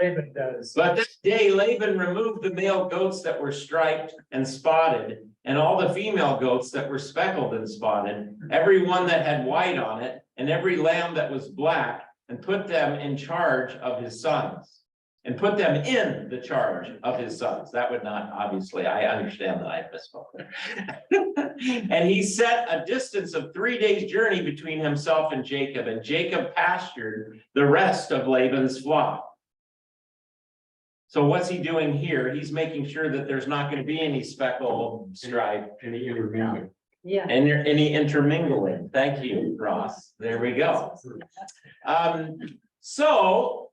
Laban does. But that day Laban removed the male goats that were striped and spotted, and all the female goats that were speckled and spotted, every one that had white on it, and every lamb that was black, and put them in charge of his sons. And put them in the charge of his sons. That would not, obviously, I understand that I misspoke. And he set a distance of 3 days' journey between himself and Jacob pastured the rest of Laban's flock. So what's he doing here? He's making sure that there's not going to be any speckled stripe. Any intermingling. Yeah. And any intermingling. Thank you, Ross. There we go. So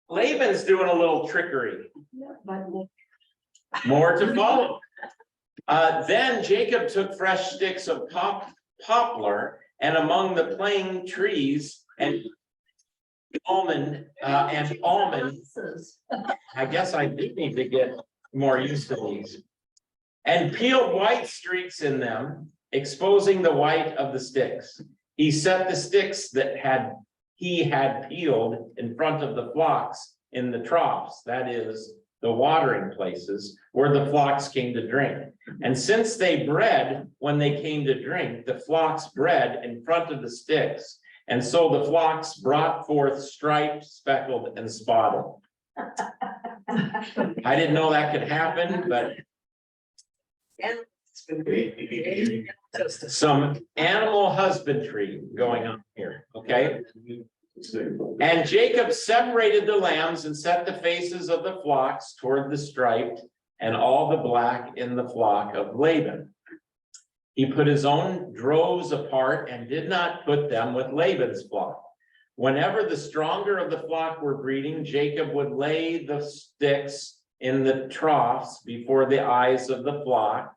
Laban's doing a little trickery. More to follow. Then Jacob took fresh sticks of poplar and among the plane trees and almond. I guess I do need to get more used to these. And peeled white streaks in them, exposing the white of the sticks. He set the sticks that he had peeled in front of the flocks in the troughs, that is, the watering places where the flocks came to drink. And since they bred when they came to drink, the flocks bred in front of the sticks. And so the flocks brought forth striped, speckled, and spotted. I didn't know that could happen, but some animal husbandry going on here, okay? And Jacob separated the lambs and set the faces of the flocks toward the striped and all the black in the flock of Laban. He put his own droves apart and did not put them with Laban's flock. Whenever the stronger of the flock were breeding, Jacob would lay the sticks in the troughs before the eyes of the flock,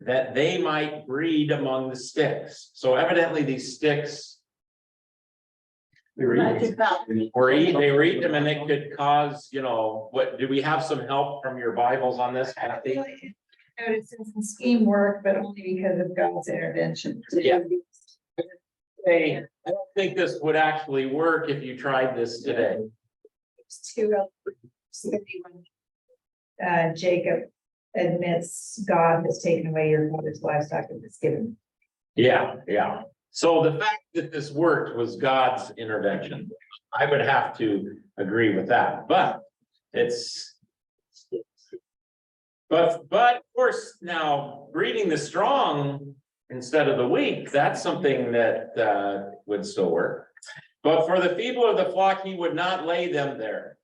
that they might breed among the sticks. So evidently these sticks they were eating them, and it could cause, what, do we have some help from your Bibles on this, Kathy? Noticed some scheme work, but only because of God's intervention. Yeah. Hey, I don't think this would actually work if you tried this today. Jacob admits God has taken away your father's livestock and has given. Yeah. So the fact that this worked was God's intervention. I would have to agree with that, but of course, now breeding the strong instead of the weak, that's something that would still work. But for the feeble of the flock, he would not lay them there.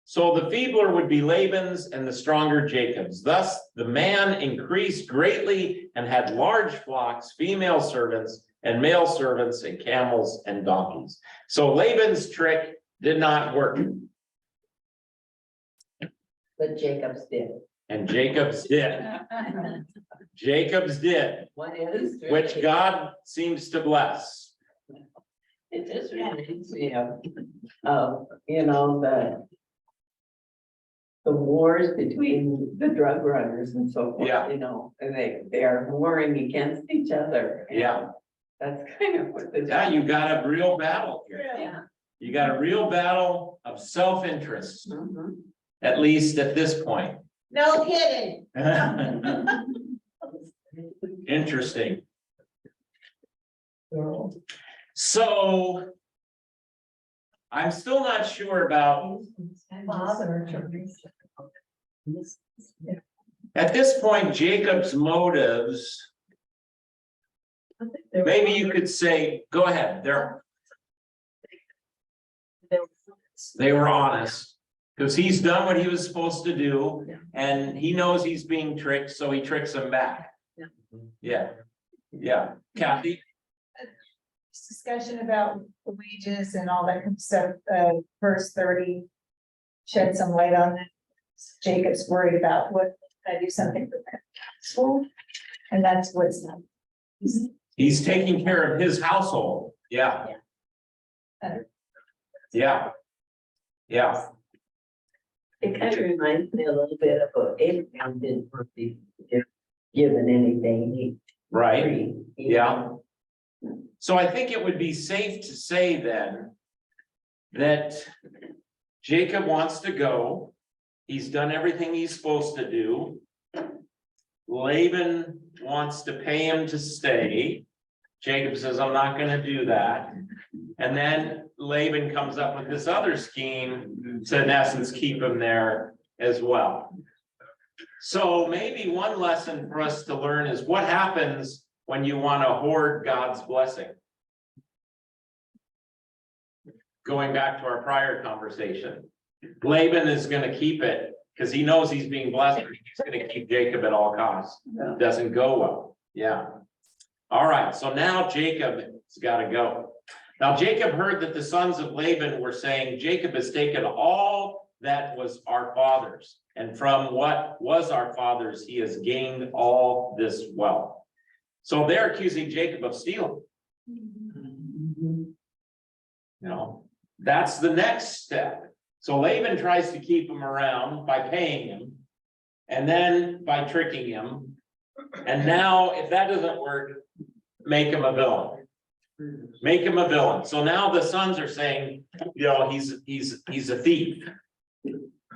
So the feebler would be Laban's and the stronger Jacob's. Thus the man increased greatly and had large flocks, female servants and male servants, and camels and donkeys. So Laban's trick did not work. But Jacob's did. And Jacob's did. Jacob's did, What is? which God seems to bless. It just reminds me of, you know, the wars between the drug runners and so forth, Yeah. you know, and they are warring against each other. and Yeah. That's kind of what this. Yeah, you got a real battle here. Yeah. You got a real battle of self-interest, Mhm. at least at this point. No kidding. Interesting. So I'm still not sure about, at this point, Jacob's motives. Maybe you could say, go ahead, they were honest. Because he's done what he was supposed to do, and he knows he's being tricked, so he tricks him back. Yeah, Kathy? Discussion about the wages and all that kind of stuff, verse 30. Shed some light on that. Jacob's worried about what, I do something for that school, and that's what's not. He's taking care of his household, yeah. Yeah. It kind of reminds me a little bit of Abraham didn't be given anything. Right, yeah. So I think it would be safe to say then that Jacob wants to go. He's done everything he's supposed to do. Laban wants to pay him to stay. Jacob says, I'm not gonna do that. And then Laban comes up with this other scheme to, in essence, keep him there as well. So maybe one lesson for us to learn is what happens when you want to hoard God's blessing. Going back to our prior conversation, Laban is going to keep it because he knows he's being blessed. He's going to keep Jacob at all costs. Doesn't go well. Yeah. All right. So now Jacob's got to go. Now Jacob heard that the sons of Laban were saying, Jacob has taken all that was our father's, and from what was our father's, he has gained all this wealth. So they're accusing Jacob of stealing. You know, that's the next step. So Laban tries to keep him around by paying him, and then by tricking him. And now, if that doesn't work, make him a villain. Make him a villain. So now the sons are saying, you know, he's a thief.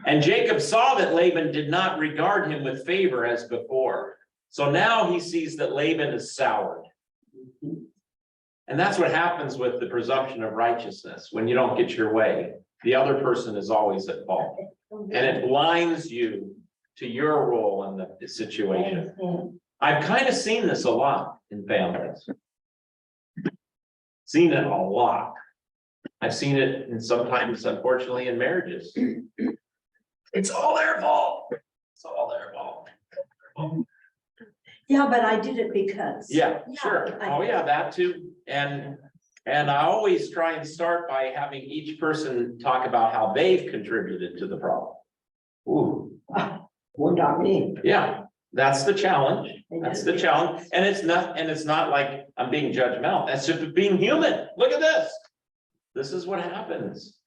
And Jacob saw that Laban did not regard him with favor as before. So now he sees that Laban is soured. And that's what happens with the presumption of righteousness. When you don't get your way, the other person is always at fault. And it blinds you to your role in the situation. I've kind of seen this a lot in families. Seen it a lot. I've seen it in sometimes, unfortunately, in marriages. It's all their fault. It's all their fault. Yeah, but I did it because. Yeah, sure. Oh, yeah, that too. And I always try and start by having each person talk about how they've contributed to the problem. Ooh. Well, not me. Yeah, that's the challenge. That's the challenge. And it's not like I'm being judgmental. That's just being human. Look at this. This is what happens.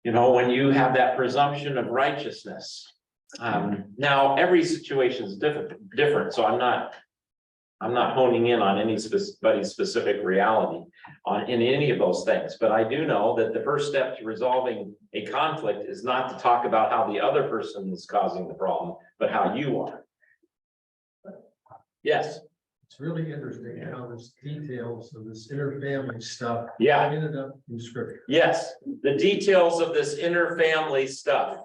You know, when you have that presumption of righteousness. Now every situation is different. So I'm not honing in on anybody's specific reality in any of those things. But I do know that the first step to resolving a conflict is not to talk about how the other person is causing the problem, but how you are. Yes. It's really interesting how this details of this inner family stuff. Yeah. Ended up in scripture. Yes, the details of this inner family stuff.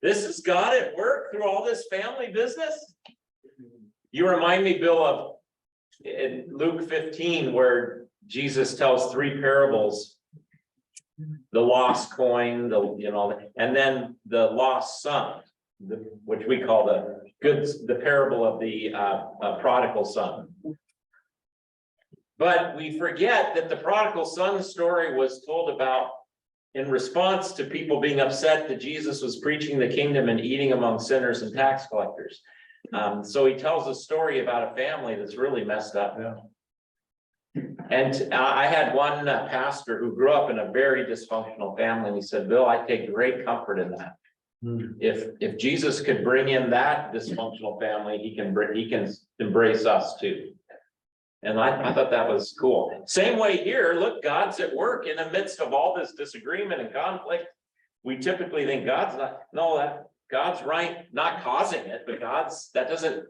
This is God at work through all this family business. You remind me, Bill, of in Luke 15, where Jesus tells three parables: the lost coin, and then the lost son, which we call the parable of the prodigal son. But we forget that the prodigal son story was told about in response to people being upset that Jesus was preaching the kingdom and eating among sinners and tax collectors. So he tells a story about a family that's really messed up. Yeah. And I had one pastor who grew up in a very dysfunctional family, and he said, Bill, I take great comfort in that. If Jesus could bring in that dysfunctional family, he can embrace us too. And I thought that was cool. Same way here, look, God's at work in the midst of all this disagreement and conflict. We typically think God's not, no, that God's right, not causing it, but that doesn't,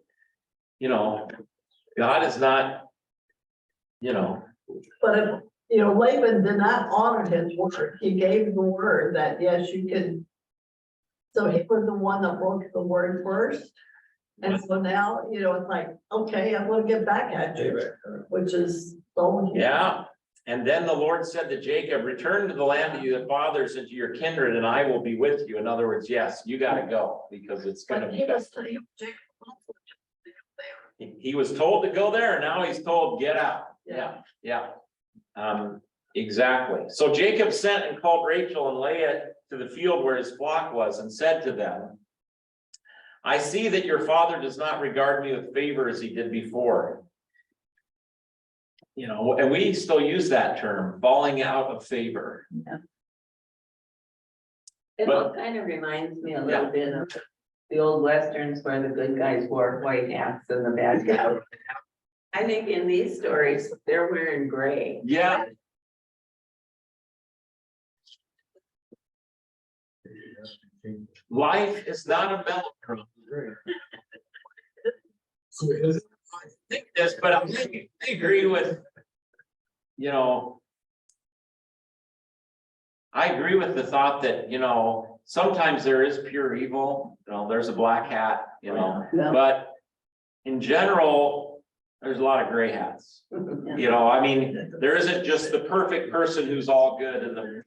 God is not, But if, Laban did not honor his word, he gave the word that, yes, you can. So he was the one that broke the word first. And so now, it's like, okay, I'm gonna get back at you, which is so. yeah. And then the Lord said to Jacob, return to the land of your fathers and to your kindred, and I will be with you. In other words, yes, you gotta go, because it's gonna be best. He was told to go there, and now he's told, get out. Yeah. Exactly. So Jacob sent and called Rachel and Leah to the field where his flock was, and said to them, I see that your father does not regard me with favor as he did before. And we still use that term, falling out of favor. It all kind of reminds me a little bit of the old westerns where the good guys wore white hats and the bad guys. I think in these stories, they're wearing gray. Yeah. Life is not a melodrama. I think this, but I agree with, I agree with the thought that, sometimes there is pure evil, there's a black hat, but in general, there's a lot of gray hats. There isn't just the perfect person who's all good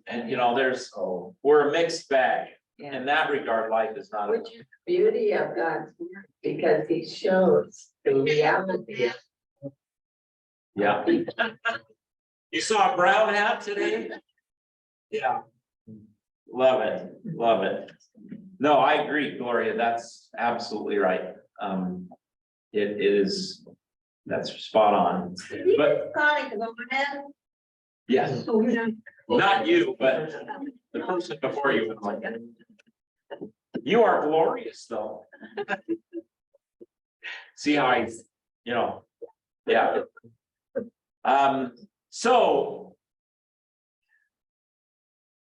we're a mixed bag. In that regard, life is not. Which is the beauty of God's word, because he shows the reality. Yeah. You saw a brown hat today? Yeah. Love it. No, I agree, Gloria, that's absolutely right. It is, that's spot on. But yes, not you, but the person before you. You are glorious, though. See how yeah. So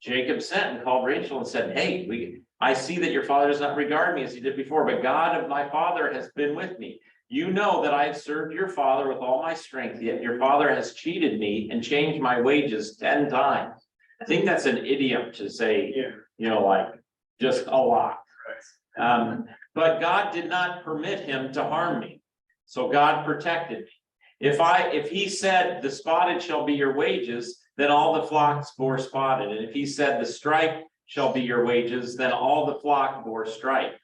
Jacob sent and called Rachel and said, hey, I see that your father does not regard me as he did before, but God of my father has been with me. You know that I have served your father with all my strength, yet your father has cheated me and changed my wages 10 times. I think that's an idiom to say, like just a lot. But God did not permit him to harm me. So God protected me. If he said the spotted shall be your wages, then all the flocks bore spotted. And if he said the stripe shall be your wages, then all the flock bore stripe.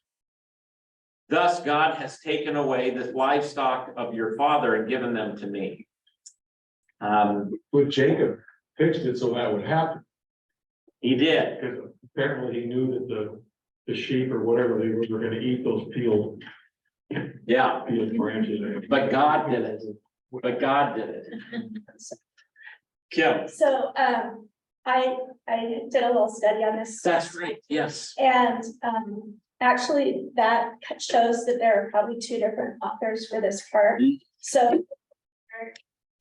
Thus God has taken away the livestock of your father and given them to me. But Jacob fixed it so that would happen. He did. Because apparently he knew that the sheep or whatever they were going to eat those peeled branches. But God did it. Kim. So, I did a little study on this. That's right, yes. And, actually that shows that there are probably two different authors for this part. So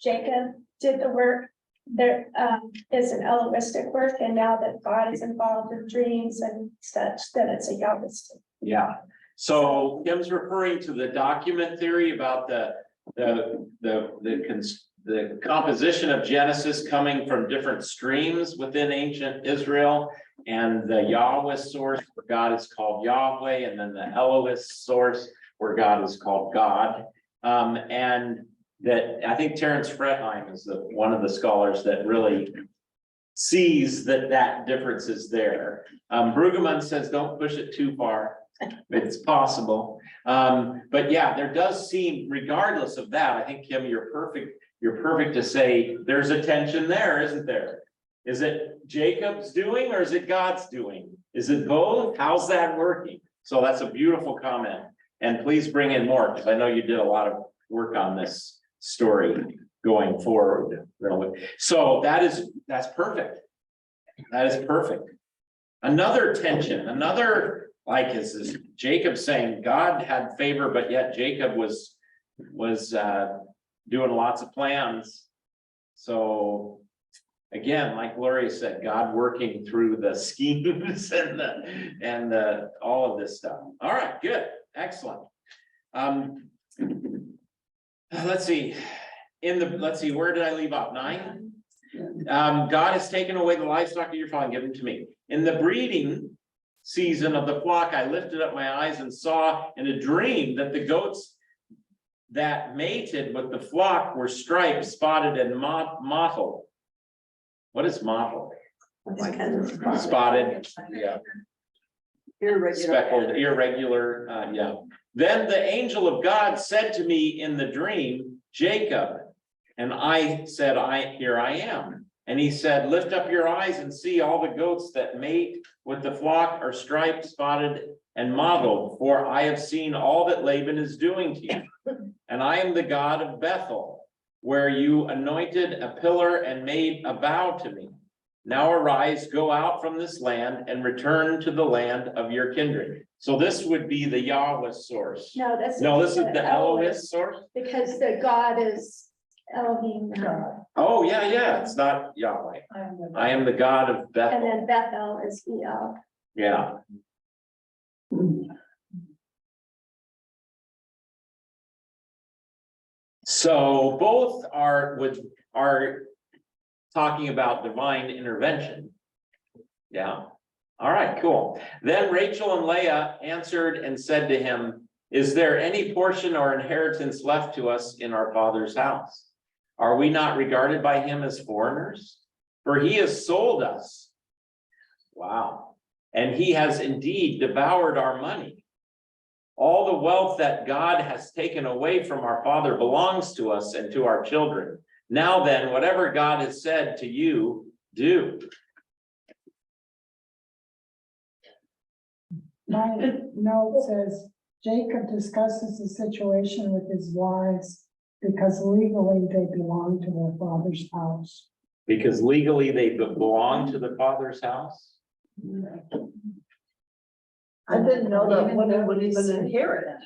Jacob did the work. There is an Elohistic work, and now that God is involved in dreams and such, then it's a Yahwistic. Yeah. So Kim's referring to the document theory about the composition of Genesis coming from different streams within ancient Israel, and the Yahweh source where God is called Yahweh, and then the Elohist source where God is called God. And that I think Terence Fretheim is one of the scholars that really sees that difference is there. Brueggemann says don't push it too far. It's possible. But yeah, there does seem, regardless of that, I think Kim, you're perfect to say there's a tension there, isn't there? Is it Jacob's doing or is it God's doing? Is it both? How's that working? So that's a beautiful comment. And please bring in more, because I know you did a lot of work on this story going forward. So that's perfect. That is perfect. Another tension, another, like, is this Jacob saying God had favor, but yet Jacob was doing lots of plans. So again, like Gloria said, God working through the schemes and all of this stuff. All right, good, excellent. Let's see. Where did I leave off? 9. God has taken away the livestock of your father and given to me. In the breeding season of the flock, I lifted up my eyes and saw in a dream that the goats that mated with the flock were striped, spotted, and mottled. What is mottled? Spotted, yeah. Speckled, irregular, yeah. Then the angel of God said to me in the dream, Jacob, and I said, here I am. And he said, lift up your eyes and see all the goats that mate with the flock are striped, spotted, and mottled, for I have seen all that Laban is doing to you. And I am the God of Bethel, where you anointed a pillar and made a vow to me. Now arise, go out from this land and return to the land of your kindred. So this would be the Yahweh source. No, this is the Elohim source. because the God is Elohim. Oh, yeah, it's not Yahweh. I am the God of And Bethel. then Bethel is El. Yeah. So both are talking about divine intervention. Yeah. All right, cool. Then Rachel and Leah answered and said to him, is there any portion or inheritance left to us in our father's house? Are we not regarded by him as foreigners? For he has sold us. Wow. And he has indeed devoured our money. All the wealth that God has taken away from our father belongs to us and to our children. Now then, whatever God has said to you, do. My note says Jacob discusses the situation with his wives because legally they belong to their father's house. Because legally they belong to the father's house? I didn't know that women would even inherit.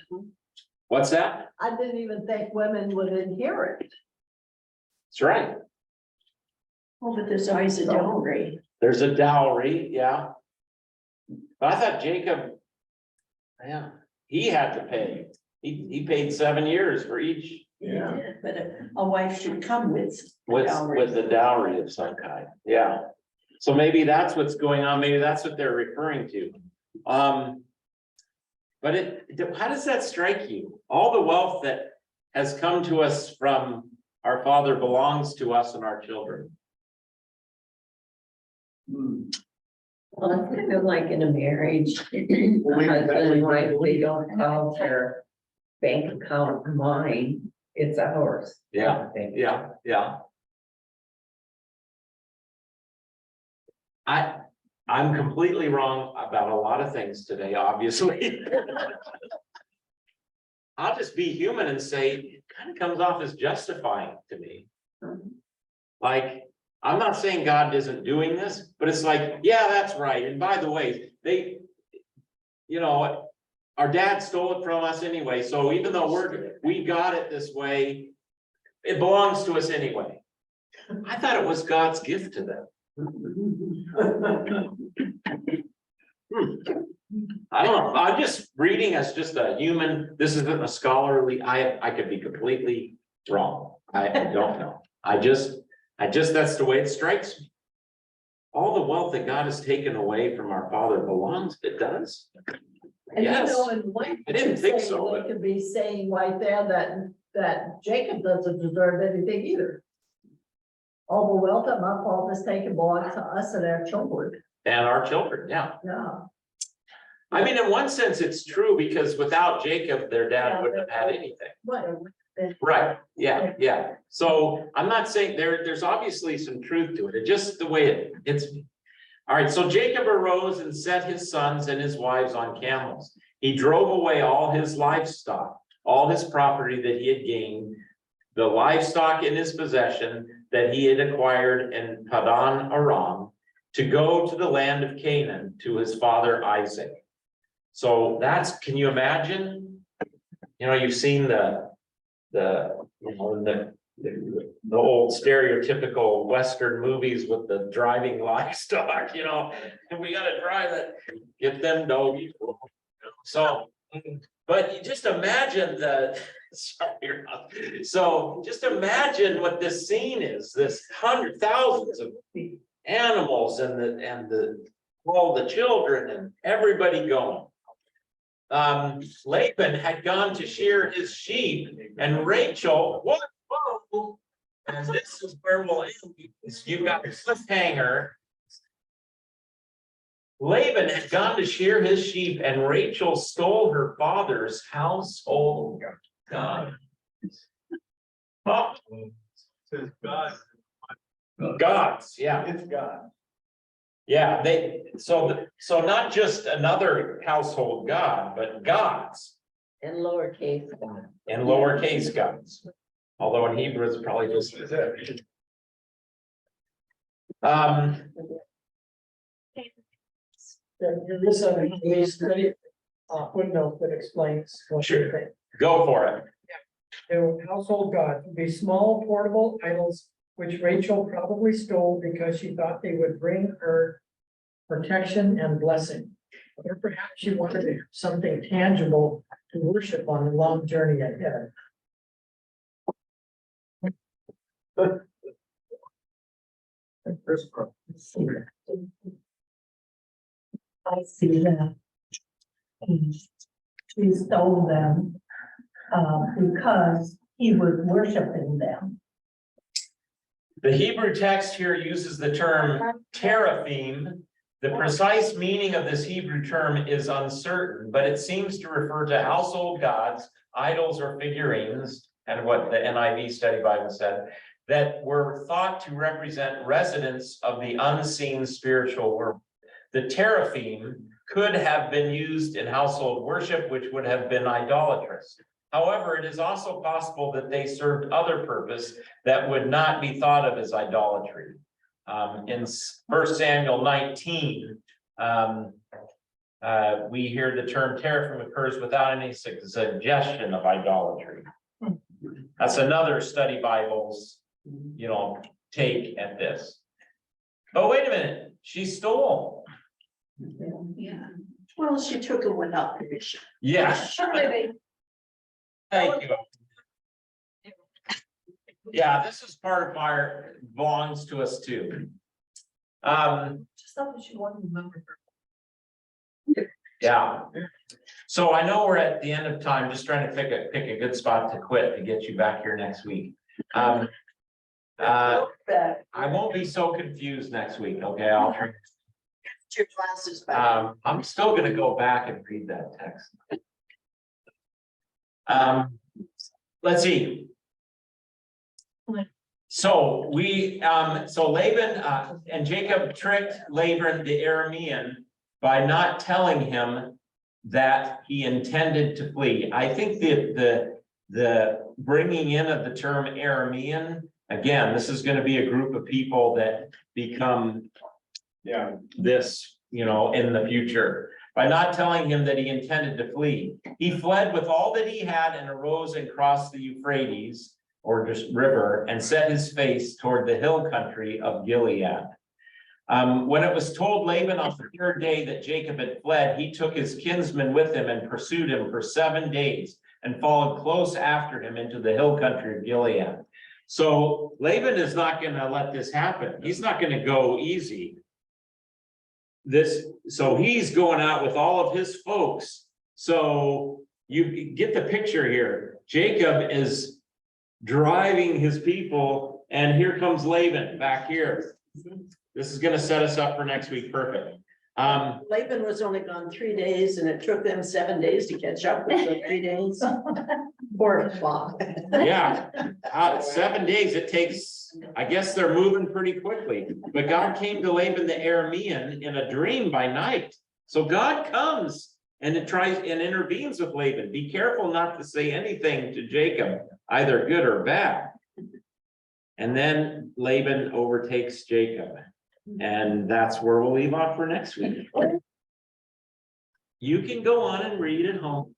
What's that? I didn't even think women would inherit. That's right. Oh, but there's always a dowry. There's a dowry, yeah. But I thought Jacob, yeah, he had to pay. He paid 7 years for each. Yeah. But a wife should come with. With the dowry of some kind, yeah. So maybe that's what's going on, maybe that's what they're referring to. But how does that strike you? All the wealth that has come to us from our father belongs to us and our children. Well, it's kind of like in a marriage, husband and wife, they don't call their bank account mine, it's ours. Yeah, yeah. I'm completely wrong about a lot of things today, obviously. I'll just be human and say, it kind of comes off as justifying to me. Like, I'm not saying God isn't doing this, but it's like, yeah, that's right. And by the way, our dad stole it from us anyway. So even though we got it this way, it belongs to us anyway. I thought it was God's gift to them. I don't know. I'm just reading as just a human. This isn't a scholarly. I could be completely wrong. I don't know. I just that's the way it strikes me. All the wealth that God has taken away from our father belongs. It does. And Yes. I didn't think so, They but- could be saying right there that Jacob doesn't deserve anything either. All the wealth that my father's taken belongs to us and our children. And our children, yeah. Yeah. I mean, in one sense, it's true because without Jacob, their dad wouldn't have had anything. Right. Right, yeah. So I'm not saying there's obviously some truth to it. It just the way it's. All right, so Jacob arose and set his sons and his wives on camels. He drove away all his livestock, all his property that he had gained, the livestock in his possession that he had acquired in Padan Aram, to go to the land of Canaan to his father Isaac. So that's, can you imagine? You know, you've seen the old stereotypical Western movies with the driving livestock, you know, and we gotta drive it, get them doggies. So, but you just imagine so just imagine what this scene is, this thousands of animals and all the children and everybody going. Laban had gone to shear his sheep, and Rachel, whoa, and this is where we'll end. You've got a cliffhanger. Laban had gone to shear his sheep, and Rachel stole her father's household god. Oh. Says God. Gods, yeah. It's God. Yeah, so not just another household god, but gods. And lowercase God. And lowercase gods. Although in Hebrew it's probably just. There is a case study, footnote that explains. what Sure. you think. Go for it. The household gods would be small portable idols, which Rachel probably stole because she thought they would bring her protection and blessing. Or perhaps she wanted something tangible to worship on the long journey ahead. I see that. He stole them, because he was worshiping them. The Hebrew text here uses the term teraphim. The precise meaning of this Hebrew term is uncertain, but it seems to refer to household gods, idols or figurines, and what the NIV Study Bible said, that were thought to represent residents of the unseen spiritual world. The teraphim could have been used in household worship, which would have been idolatrous. However, it is also possible that they served other purpose that would not be thought of as idolatry. In 1 Samuel 19, we hear the term teraphim occurs without any suggestion of idolatry. That's another study Bible's, take at this. Oh, wait a minute, she stole. Yeah. Well, she took it without permission. Yeah. Surely they. Thank you. Yeah, this is part of our, belongs to us too. Just thought that she wanted to remember. Yeah. So I know we're at the end of time, just trying to pick a good spot to quit to get you back here next week. I won't be so confused next week, okay? I'll try. Your glasses back. I'm still gonna go back and read that text. Let's see. So so Laban and Jacob tricked Laban the Aramean by not telling him that he intended to flee. I think the bringing in of the term Aramean, again, this is going to be a group of people that become this, in the future. By not telling him that he intended to flee, he fled with all that he had and arose and crossed the Euphrates, or just river, and set his face toward the hill country of Gilead. When it was told Laban on the third day that Jacob had fled, he took his kinsmen with him and pursued him for 7 days and followed close after him into the hill country of Gilead. So Laban is not going to let this happen. He's not going to go easy. So he's going out with all of his folks. So you get the picture here. Jacob is driving his people, and here comes Laban back here. This is going to set us up for next week. Perfect. Laban was only gone 3 days and it took them 7 days to catch up with the 3 days. Yeah, 7 days, it takes, I guess they're moving pretty quickly, but God came to Laban the Aramean in a dream by night. So God comes and it tries and intervenes with Laban. Be careful not to say anything to Jacob, either good or bad. And then Laban overtakes Jacob. And that's where we'll leave off for next week. You can go on and read at home.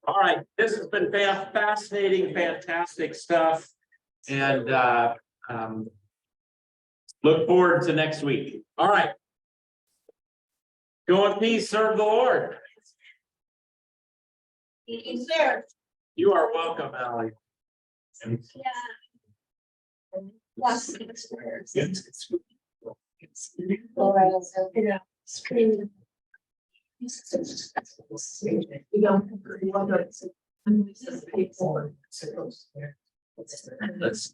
All right, this has been fascinating, fantastic stuff. And look forward to next week. All right. Go in peace, serve the Lord. He's there. You are welcome, Ally. Yeah. Lots of experience. All right, so. Yeah. Screen. You don't. Let's